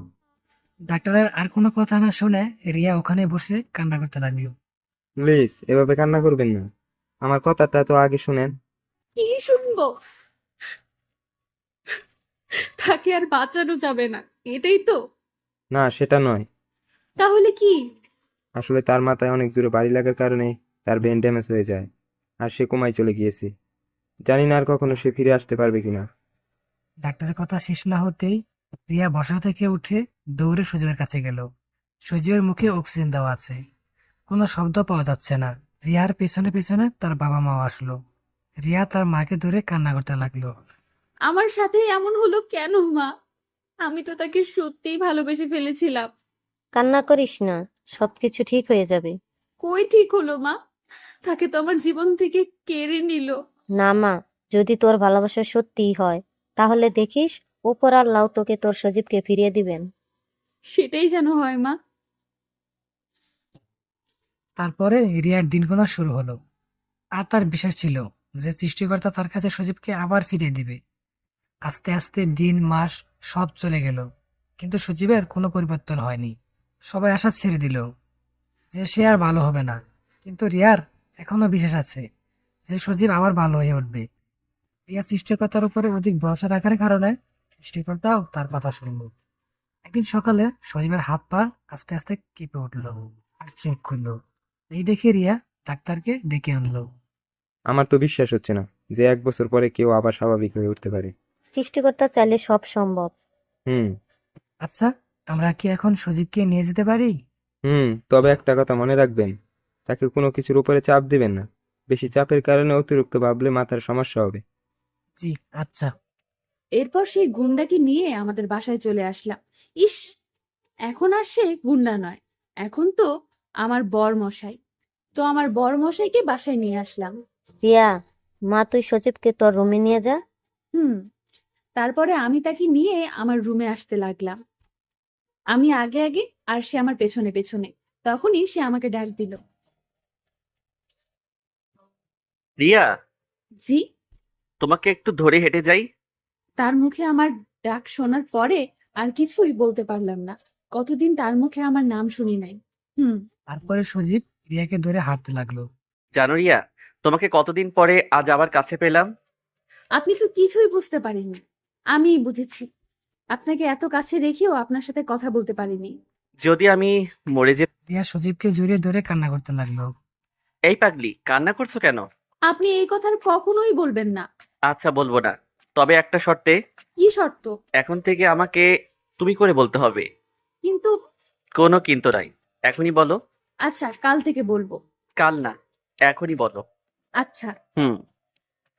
ডাক্তারের আর কোনো কথা না শুনে রিয়া ওখানে বসে কান্না করতে লাগলো। প্লিজ এভাবে কান্না করবেন না, আমার কথাটা তো আগে শুনেন। কি শুনবো? তাকে আর বাঁচানো যাবে না, এটাই তো? না, সেটা নয়। তাহলে কি? আসলে তার মাথায় অনেক জোরে বাড়ি লাগার কারণে তার ব্রেন ড্যামেজ হয়ে যায়, আর সে কোমায় চলে গিয়েছে। জানি না আর কখনো সে ফিরে আসতে পারবে কিনা। ডাক্তারের কথা শেষ না হতেই রিয়া বসা থেকে উঠে দৌড়ে সজীবের কাছে গেল। সজীবের মুখে অক্সিজেন দেওয়া আছে, কোনো শব্দ পাওয়া যাচ্ছে না। রিয়ার পেছনে পেছনে তার বাবা মাও আসলো। রিয়া তার মাকে ধরে কান্না করতে লাগলো। আমার সাথে এমন হলো কেন মা? আমি তো তাকে সত্যিই ভালোবেসে ফেলেছিলাম। কান্না করিস না, সবকিছু ঠিক হয়ে যাবে। কই ঠিক হলো মা? তাকে তো আমার জীবন থেকে কেড়ে নিল। না মা, যদি তোর ভালোবাসা সত্যিই হয়, তাহলে দেখিস ওপর আল্লাহ তোকে তোর সজীবকে ফিরিয়ে দিবেন। সেটাই যেন হয় মা। তারপরে রিয়ার দিন গোনা শুরু হলো। আর তার বিশ্বাস ছিল যে সৃষ্টিকর্তা তার কাছে সজীবকে আবার ফিরিয়ে দিবে। আস্তে আস্তে দিন মাস সব চলে গেল, কিন্তু সজীবের কোনো পরিবর্তন হয়নি। সবাই আশা ছেড়ে দিল যে সে আর ভালো হবে না, কিন্তু রিয়ার এখনো বিশ্বাস আছে যে সজীব আবার ভালো হয়ে উঠবে। রিয়া সৃষ্টিকর্তার উপরে অধিক ভরসা রাখার কারণে সৃষ্টিকর্তাও তার কথা শুনল। একদিন সকালে সজীবের হাত পা আস্তে আস্তে কেঁপে উঠল আর চোখ খুলল। এই দেখে রিয়া ডাক্তারকে ডেকে আনলো। আমার তো বিশ্বাস হচ্ছে না যে 1 বছর পরে কেউ আবার স্বাভাবিক হয়ে উঠতে পারে। সৃষ্টিকর্তা চাইলে সব সম্ভব। হুম। আচ্ছা, আমরা কি এখন সজীবকে নিয়ে যেতে পারি? তবে একটা কথা মনে রাখবেন, তাকে কোনো কিছুর উপরে চাপ দিবেন না। বেশি চাপের কারণে অতিরিক্ত ভাবলে মাথার সমস্যা হবে। জি, আচ্ছা। এরপর সেই গুন্ডাকে নিয়ে আমাদের বাসায় চলে আসলাম। ইস, এখন আর সে গুন্ডা নয়, এখন তো আমার বর মশাই। তো আমার বর মশাইকে বাসায় নিয়ে আসলাম। রিয়া, মা তুই সজীবকে তোর রুমে নিয়ে যা। হুম। তারপরে আমি তাকে নিয়ে আমার রুমে আসতে লাগলাম। আমি আগে আগে আর সে আমার পেছনে পেছনে। তখনই সে আমাকে ডাক দিল। রিয়া, জি। তোমাকে একটু ধরে হেঁটে যাই। তার মুখে আমার ডাক শোনার পরে আর কিছুই বলতে পারলাম না। কতদিন তার মুখে আমার নাম শুনি নাই। তারপরে সজীব রিয়াকে ধরে হাঁটতে লাগলো। জানো রিয়া, তোমাকে কতদিন পরে আজ আবার কাছে পেলাম। আপনি তো কিছুই বুঝতে পারেননি। আমি বুঝেছি। আপনাকে এত কাছে রেখেও আপনার সাথে কথা বলতে পারিনি। যদি আমি মরে যে। রিয়া সজীবকে জড়িয়ে ধরে কান্না করতে লাগলো। এই পাগলি, কান্না করছো কেন? আপনি এই কথা আর কখনোই বলবেন না। আচ্ছা, বলবো না, তবে একটা শর্তে। কি শর্ত? এখন থেকে আমাকে তুমি করে বলতে হবে। কিন্তু কোনো কিন্তু নাই, এখনই বলো। আচ্ছা, কাল থেকে বলবো। কাল না, এখনই বলো। আচ্ছা। হুম,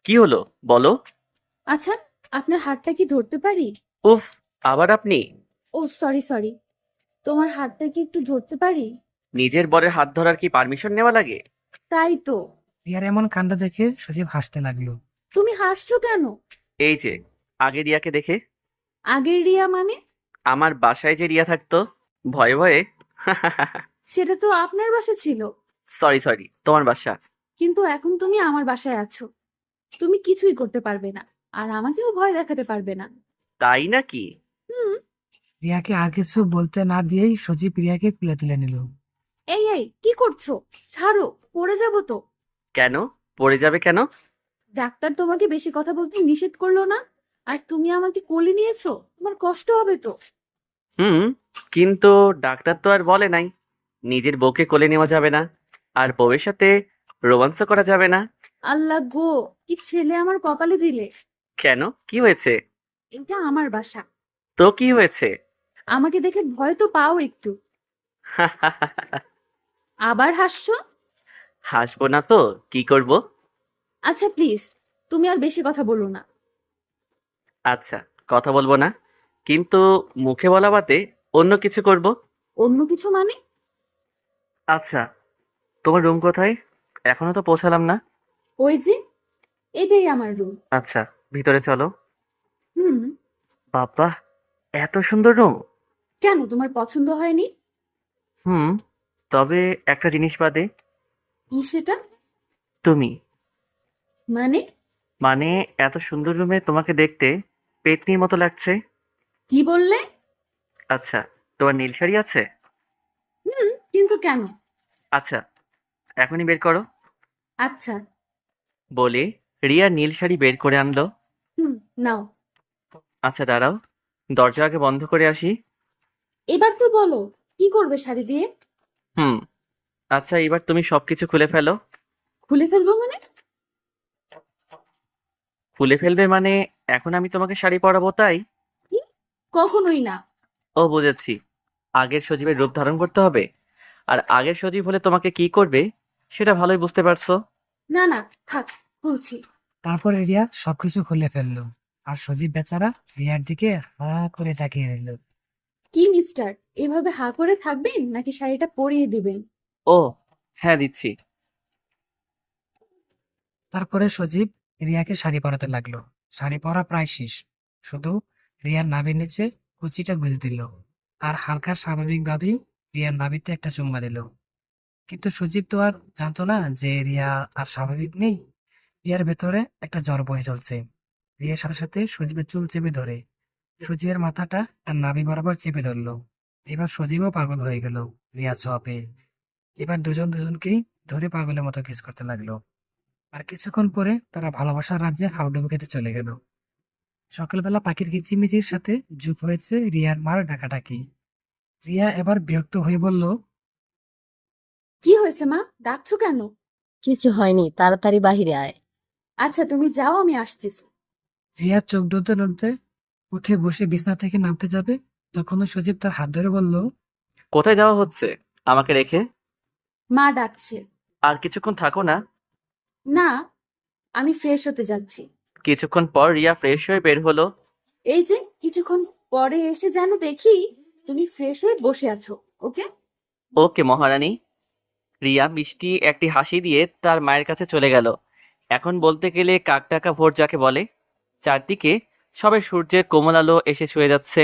কি হলো বলো। আচ্ছা, আপনার হাতটা কি ধরতে পারি? উফ, আবার আপনি? ও সরি সরি, তোমার হাতটা কি একটু ধরতে পারি? নিজের বরের হাত ধরার কি পারমিশন নেওয়া লাগে? তাই তো। রিয়ার এমন কাণ্ড দেখে সজীব হাসতে লাগলো। তুমি হাসছো কেন? এই যে, আগে রিয়াকে দেখে। আগের রিয়া মানে? আমার বাসায় যে রিয়া থাকতো, ভয়ে ভয়ে। সেটা তো আপনার বাসা ছিল। সরি সরি, তোমার বাসা। কিন্তু এখন তুমি আমার বাসায় আছো। তুমি কিছুই করতে পারবে না, আর আমাকেও ভয় দেখাতে পারবে না। তাই নাকি? হুম। রিয়াকে আর কিছু বলতে না দিয়েই সজীব রিয়াকে কুলে তুলে নিল। এই এই, কি করছো? ছাড়ো, পড়ে যাবো তো। কেন পড়ে যাবে কেন? ডাক্তার তোমাকে বেশি কথা বলতে নিষেধ করলো না? আর তুমি আমাকে কোলে নিয়েছো, তোমার কষ্ট হবে তো। হুম, কিন্তু ডাক্তার তো আর বলে নাই নিজের বউকে কোলে নেওয়া যাবে না আর বউয়ের সাথে রোমান্সও করা যাবে না। আল্লাহ গো, কি ছেলে আমার কপালে দিলে। কেন, কি হয়েছে? এটা আমার বাসা। তো কি হয়েছে? আমাকে দেখে ভয় তো পাও একটু। আবার হাসছো? হাসবো না তো কি করব? আচ্ছা প্লিজ, তুমি আর বেশি কথা বলো না। আচ্ছা, কথা বলবো না, কিন্তু মুখে বলা বাদে অন্য কিছু করব। অন্য কিছু মানে? আচ্ছা, তোমার রুম কোথায়? এখনো তো পৌঁছালাম না। ওই যে, এটাই আমার রুম। আচ্ছা, ভিতরে চলো। হুম। বাবা, এত সুন্দর রুম! কেন, তোমার পছন্দ হয়নি? হুম, তবে একটা জিনিস বাদে। কি সেটা? তুমি। মানে? মানে, এত সুন্দর রুমে তোমাকে দেখতে পেতনির মতো লাগছে। কি বললে? আচ্ছা, তোমার নীল শাড়ি আছে? হুম, কিন্তু কেন? আচ্ছা, এখনই বের করো। আচ্ছা। বলে রিয়া নীল শাড়ি বের করে আনলো। হুম, নাও। আচ্ছা, দাঁড়াও, দরজা আগে বন্ধ করে আসি। এবার তো বলো, কি করবে শাড়ি দিয়ে? হুম, আচ্ছা, এবার তুমি সবকিছু খুলে ফেলো। খুলে ফেলবো মানে? খুলে ফেলবে মানে এখন আমি তোমাকে শাড়ি পরাবো তাই? কি? কখনোই না। ও, বুঝেছি, আগের সজীবের রূপ ধারণ করতে হবে। আর আগের সজীব হলে তোমাকে কি করবে সেটা ভালোই বুঝতে পারছো। না না, থাক, খুলছি। তারপরে রিয়া সবকিছু খুলে ফেললো, আর সজীব বেচারা রিয়ার দিকে হা করে তাকিয়ে রইল। কি মিস্টার, এভাবে হা করে থাকবেন নাকি শাড়িটা পরিয়ে দিবেন? ও, হ্যাঁ, দিচ্ছি। তারপরে সজীব রিয়াকে শাড়ি পরাতে লাগলো। শাড়ি পরা প্রায় শেষ, শুধু রিয়ার নাভির নিচে কুচিটা গুঁজে দিল, আর হালকা স্বাভাবিকভাবেই রিয়ার নাভিতে একটা চুম্মা দিল। কিন্তু সজীব তো আর জানতো না যে রিয়া আর স্বাভাবিক নেই। রিয়ার ভেতরে একটা জ্বর বয়ে চলছে। রিয়ার সাথে সাথে সজীবের চুল চেপে ধরে সজীবের মাথাটা তার নাভি বরাবর চেপে ধরলো। এবার সজীবও পাগল হয়ে গেল রিয়া ছোঁয়া পেয়ে। এবার দুজন দুজনকেই ধরে পাগলের মতো কিস করতে লাগলো। আর কিছুক্ষণ পরে তারা ভালোবাসার রাজ্যে হাউডুবু খেতে চলে গেল। সকালবেলা পাখির কিচিমিচির সাথে যোগ হয়েছে রিয়ার মার ডাকাডাকি। রিয়া এবার বিরক্ত হয়ে বলল, কি হয়েছে মা, ডাকছো কেন? কিছু হয়নি, তাড়াতাড়ি বাহিরে আয়। আচ্ছা তুমি যাও, আমি আসতেছি। রিয়া চোখ নড়তে নড়তে উঠে বসে বিছানা থেকে নামতে যাবে, তখনও সজীব তার হাত ধরে বলল, কোথায় যাওয়া হচ্ছে আমাকে রেখে? মা ডাকছে। আর কিছুক্ষণ থাকো না? না, আমি ফ্রেশ হতে যাচ্ছি। কিছুক্ষণ পর রিয়া ফ্রেশ হয়ে বের হলো। এই যে কিছুক্ষণ পরে এসে যেন দেখি তুমি ফ্রেশ হয়ে বসে আছো। ওকে? ওকে মহারানী। রিয়া মিষ্টি একটি হাসি দিয়ে তার মায়ের কাছে চলে গেল। এখন বলতে গেলে কাকটাকা ভোর যাকে বলে। চারদিকে সবে সূর্যের কোমল আলো এসে ছুঁয়ে যাচ্ছে।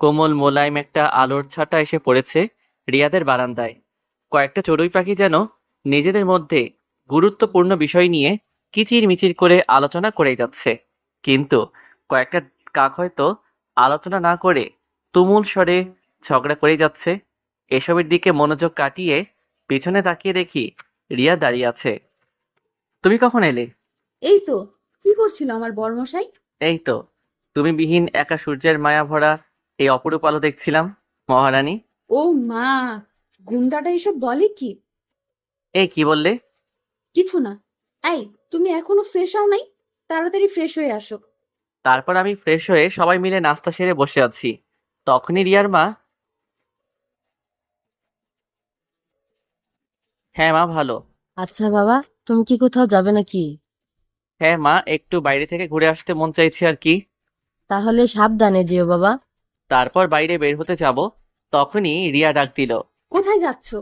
কোমল মোলায়েম একটা আলোর ছাটা এসে পড়েছে রিয়াদের বারান্দায়। কয়েকটা চড়ুই পাখি যেন নিজেদের মধ্যে গুরুত্বপূর্ণ বিষয় নিয়ে কিচির মিচির করে আলোচনা করেই যাচ্ছে। কিন্তু কয়েকটা কাক হয়তো আলোচনা না করে তুমুল স্বরে ঝগড়া করেই যাচ্ছে। এসবের দিকে মনোযোগ কাটিয়ে পিছনে তাকিয়ে দেখি রিয়া দাঁড়িয়ে আছে। তুমি কখন এলে? এই তো। কি করছিল আমার বড়মশাই? এই তো, তুমি বিহীন একা সূর্যের মায়া ভরা এই অপরূপ আলো দেখছিলাম মহারানী। ও মা, গুন্ডাটা এসব বলে কি? এই কি বললে? কিছু না। এই, তুমি এখনো ফ্রেশ হও নাই? তাড়াতাড়ি ফ্রেশ হয়ে আসো। তারপর আমি ফ্রেশ হয়ে সবাই মিলে নাস্তা সেরে বসে আছি। তখনই রিয়ার মা, হ্যাঁ মা, ভালো। আচ্ছা বাবা, তুমি কি কোথাও যাবে নাকি? হ্যাঁ মা, একটু বাইরে থেকে ঘুরে আসতে মন চাইছে আর কি। তাহলে সাবধানে যেও বাবা। তারপর বাইরে বের হতে যাব, তখনই রিয়া ডাক দিল। কোথায় যাচ্ছো?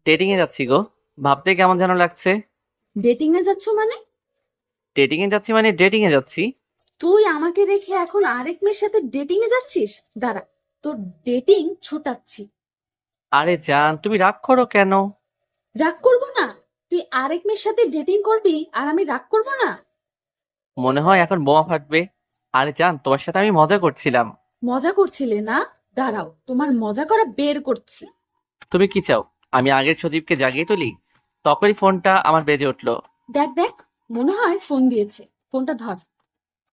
ডেটিং এ যাচ্ছি গো। ভাবতে কেমন যেন লাগছে। ডেটিং এ যাচ্ছো মানে? ডেটিং এ যাচ্ছি মানে ডেটিং এ যাচ্ছি। তুই আমাকে রেখে এখন আরেক মেয়ের সাথে ডেটিং এ যাচ্ছিস? দাঁড়া, তোর ডেটিং ছোটাচ্ছি। আরে জান, তুমি রাগ করো কেন? রাগ করবো না? তুই আরেক মেয়ের সাথে ডেটিং করবি আর আমি রাগ করবো না? মনে হয় এখন বোমা ফাটবে। আরে জান, তোমার সাথে আমি মজা করছিলাম। মজা করছিলে না? দাঁড়াও, তোমার মজা করা বের করছি। তুমি কি চাও আমি আগের সজীবকে জাগিয়ে তুলি? তখনই ফোনটা আমার বেজে উঠলো। দেখ দেখ, মনে হয় ফোন দিয়েছে। ফোনটা ধর।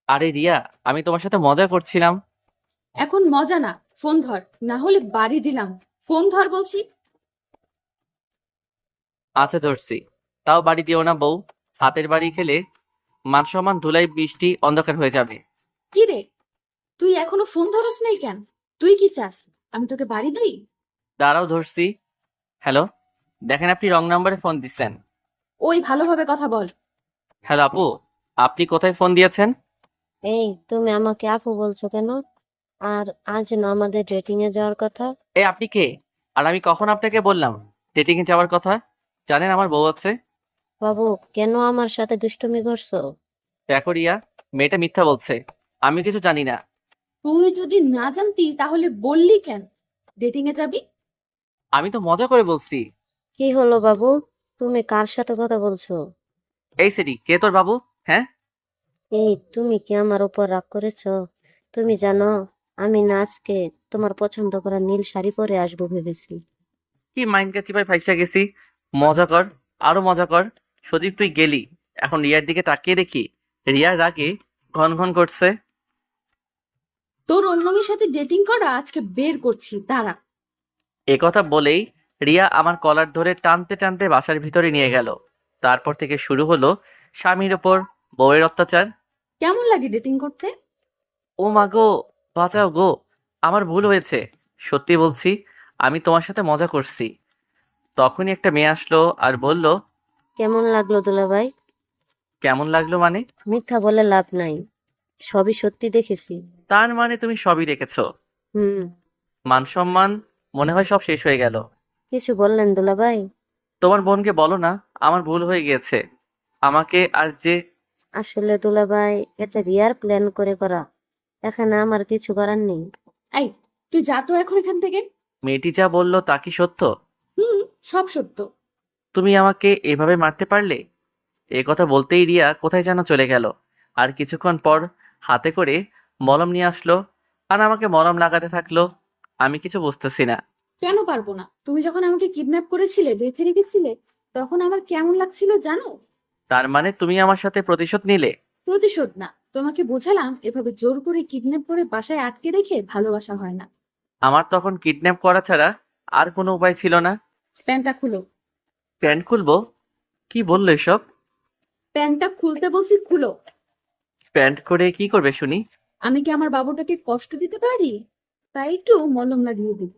আরে রিয়া, আমি তোমার সাথে মজা করছিলাম। এখন মজা না, ফোন ধর, না হলে বাড়ি দিলাম। ফোন ধর বলছি। আচ্ছা ধরছি। তাও বাড়ি দিও না বউ। হাতের বাড়ি খেলে মান সম্মান ধুলাই বৃষ্টি অন্ধকার হয়ে যাবে। কি রে, তুই এখনো ফোন ধরস নাই কেন? তুই কি চাস আমি তোকে বাড়ি দিই? দাঁড়াও ধরছি। হ্যালো, দেখেন আপনি রং নাম্বারে ফোন দিচ্ছেন। ওই ভালোভাবে কথা বল। হ্যালো আপু, আপনি কোথায় ফোন দিয়েছেন? এই, তুমি আমাকে আপু বলছো কেন? আর আজ না আমাদের ডেটিং এ যাওয়ার কথা? আপনি কে? আর আমি কখন আপনাকে বললাম ডেটিং এ যাওয়ার কথা? জানেন আমার বউ আছে। বাবু, কেন আমার সাথে দুষ্টুমি করছো? দেখো রিয়া, মেয়েটা মিথ্যা বলছে। আমি কিছু জানি না। তুই যদি না জানতি তাহলে বললি কেন ডেটিং এ যাবি? আমি তো মজা করে বলছি। কি হলো বাবু, তুমি কার সাথে কথা বলছো? এই সেরি, কে তোর বাবু? হ্যাঁ, এই, তুমি কি আমার উপর রাগ করেছো? তুমি জানো, আমি না আজকে তোমার পছন্দ করা নীল শাড়ি পরে আসবো ভেবেছি। কি মাইন্ড কাচ্ছি ভাই, ফাইসা গেছি। মজা কর, আরো মজা কর। সজীব তুই গেলি, এখন রিয়ার দিকে তাকিয়ে দেখি রিয়ার রাগে ঘন ঘন করছে। তোর অন্য মেয়ের সাথে ডেটিং করা আজকে বের করছি, দাঁড়া। এ কথা বলেই রিয়া আমার কলার ধরে টানতে টানতে বাসার ভিতরে নিয়ে গেল। তারপর থেকে শুরু হলো স্বামীর ওপর বউয়ের অত্যাচার। কেমন লাগে ডেটিং করতে? ও মা গো, বাঁচাও গো, আমার ভুল হয়েছে। সত্যি বলছি, আমি তোমার সাথে মজা করছি। তখনই একটা মেয়ে আসলো আর বলল, কেমন লাগলো দুলাভাই? কেমন লাগলো মানে? মিথ্যা বলে লাভ নাই, সবই সত্যি দেখেছি। তার মানে তুমি সবই রেখেছো? হুম। মান সম্মান মনে হয় সব শেষ হয়ে গেল। কিছু বললেন দুলাভাই? তোমার বোনকে বলো না, আমার ভুল হয়ে গিয়েছে। আমাকে আর যে আসলে দুলাভাই, এটা রিয়ার প্ল্যান করে করা, এখানে আমার কিছু করার নেই। এই, তুই যা তো এখন এখান থেকে। মেয়েটি যা বলল তা কি সত্য? হুম, সব সত্য। তুমি আমাকে এভাবে মারতে পারলে? এ কথা বলতেই রিয়া কোথায় যেন চলে গেল। আর কিছুক্ষণ পর হাতে করে মলম নিয়ে আসলো আর আমাকে মলম লাগাতে থাকলো। আমি কিছু বুঝতেছি না। কেন পারবো না? তুমি যখন আমাকে কিডন্যাপ করেছিলে, বেঁধে রেখেছিলে, তখন আমার কেমন লাগছিল জানো? তার মানে তুমি আমার সাথে প্রতিশোধ নিলে? প্রতিশোধ না, তোমাকে বোঝালাম এভাবে জোর করে কিডন্যাপ করে বাসায় আটকে রেখে ভালোবাসা হয় না। আমার তখন কিডন্যাপ করা ছাড়া আর কোনো উপায় ছিল না। প্যান্টটা খুলো। প্যান্ট খুলবো? কি বললো এসব? প্যান্টটা খুলতে বলছি, খুলো। প্যান্ট করে কি করবে শুনি? আমি কি আমার বাবুটাকে কষ্ট দিতে পারি? তাই একটু মলম লাগিয়ে দিই।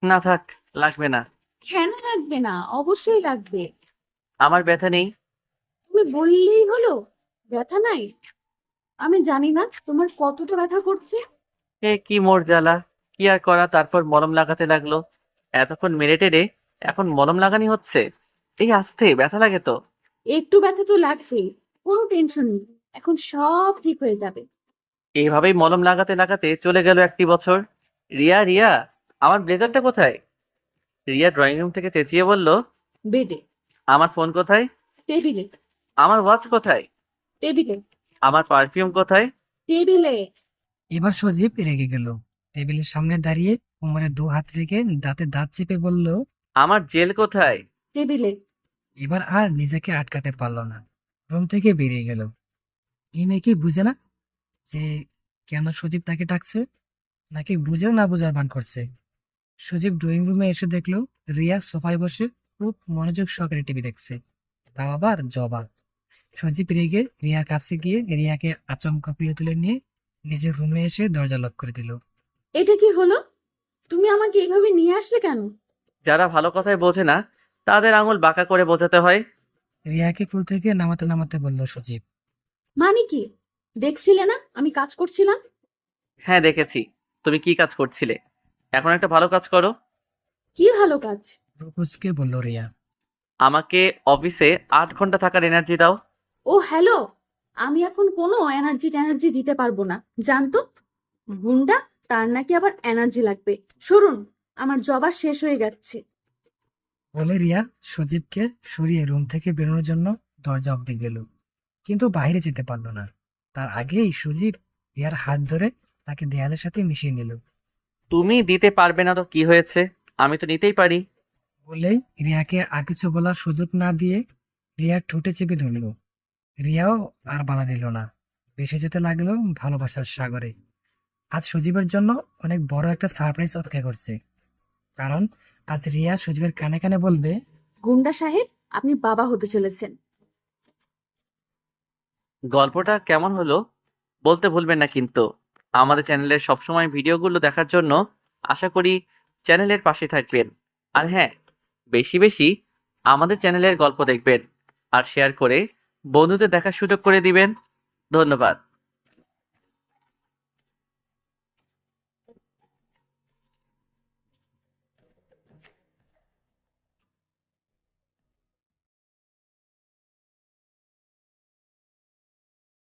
না থাক, লাগবে না। কেন লাগবে না? অবশ্যই লাগবে। আমার ব্যথা নেই। তুমি বললেই হলো ব্যথা নাই? আমি জানি না তোমার কতটা ব্যথা করছে। কি মোর জ্বালা। কি আর করা, তারপর মলম লাগাতে লাগলো। এতক্ষণ মেরে টেরে এখন মলম লাগানি হচ্ছে। এই আস্তে, ব্যথা লাগে তো। একটু ব্যথা তো লাগবেই, কোনো টেনশন নেই, এখন সব ঠিক হয়ে যাবে। এইভাবেই মলম লাগাতে লাগাতে চলে গেল একটি বছর। রিয়া রিয়া, আমার ব্লেজারটা কোথায়? রিয়া ড্রয়িং রুম থেকে চেঁচিয়ে বলল, বেডে। আমার ফোন কোথায়? টেবিলে। আমার ওয়াচ কোথায়? টেবিলে। আমার পারফিউম কোথায়? টেবিলে। এবার সজীব রেগে গেল। টেবিলের সামনে দাঁড়িয়ে কোমরে দু হাত রেখে দাঁতে দাঁত চেপে বলল, আমার জেল কোথায়? টেবিলে। এবার আর নিজেকে আটকাতে পারল না, রুম থেকে বেরিয়ে গেল। এই মেয়ে কি বুঝে না যে কেন সজীব তাকে ডাকছে, নাকি বুঝেও না বুঝার ভান করছে? সজীব ড্রয়িং রুমে এসে দেখলো রিয়া সোফায় বসে খুব মনোযোগ সহকারে টিভি দেখছে, তাও আবার জবা। সজীব রেগে রিয়ার কাছে গিয়ে রিয়াকে আচমকা পিড়ে তুলে নিয়ে নিজের রুমে এসে দরজা লক করে দিল। এটা কি হলো? তুমি আমাকে এইভাবে নিয়ে আসলে কেন? যারা ভালো কথায় বোঝে না তাদের আঙুল বাঁকা করে বোঝাতে হয়। রিয়াকে কুল থেকে নামাতে নামাতে বলল সজীব। মানে কি? দেখছিলে না আমি কাজ করছিলাম? হ্যাঁ দেখেছি, তুমি কি কাজ করছিলে। এখন একটা ভালো কাজ করো। কি ভালো কাজ? কুচকে বলল রিয়া। আমাকে অফিসে 8 ঘন্টা থাকার এনার্জি দাও। ও হ্যালো, আমি এখন কোনো এনার্জি দিতে পারবো না, জানতো? গুন্ডা, তার নাকি আবার এনার্জি লাগবে। সরুন, আমার জবা শেষ হয়ে যাচ্ছে। বলে রিয়া সজীবকে সরিয়ে রুম থেকে বেরোনোর জন্য দরজা অব্দি গেল, কিন্তু বাইরে যেতে পারলো না। তার আগেই সজীব রিয়ার হাত ধরে তাকে দেয়ালের সাথে মিশিয়ে নিল। তুমি দিতে পারবে না তো কি হয়েছে, আমি তো নিতেই পারি। বলেই রিয়াকে আর কিছু বলার সুযোগ না দিয়ে রিয়ার ঠোঁটে চেপে ধরল। রিয়াও আর বাধা দিল না, ভেসে যেতে লাগলো ভালোবাসার সাগরে। আজ সজীবের জন্য অনেক বড় একটা সারপ্রাইজ অপেক্ষা করছে। কারণ আজ রিয়া সজীবের কানে কানে বলবে, গুন্ডা সাহেব, আপনি বাবা হতে চলেছেন। গল্পটা কেমন হলো বলতে ভুলবেন না কিন্তু। আমাদের চ্যানেলের সবসময় ভিডিওগুলো দেখার জন্য আশা করি চ্যানেলের পাশে থাকবেন। আর হ্যাঁ, বেশি বেশি আমাদের চ্যানেলের গল্প দেখবেন আর শেয়ার করে বন্ধুদের দেখার সুযোগ করে দিবেন। ধন্যবাদ।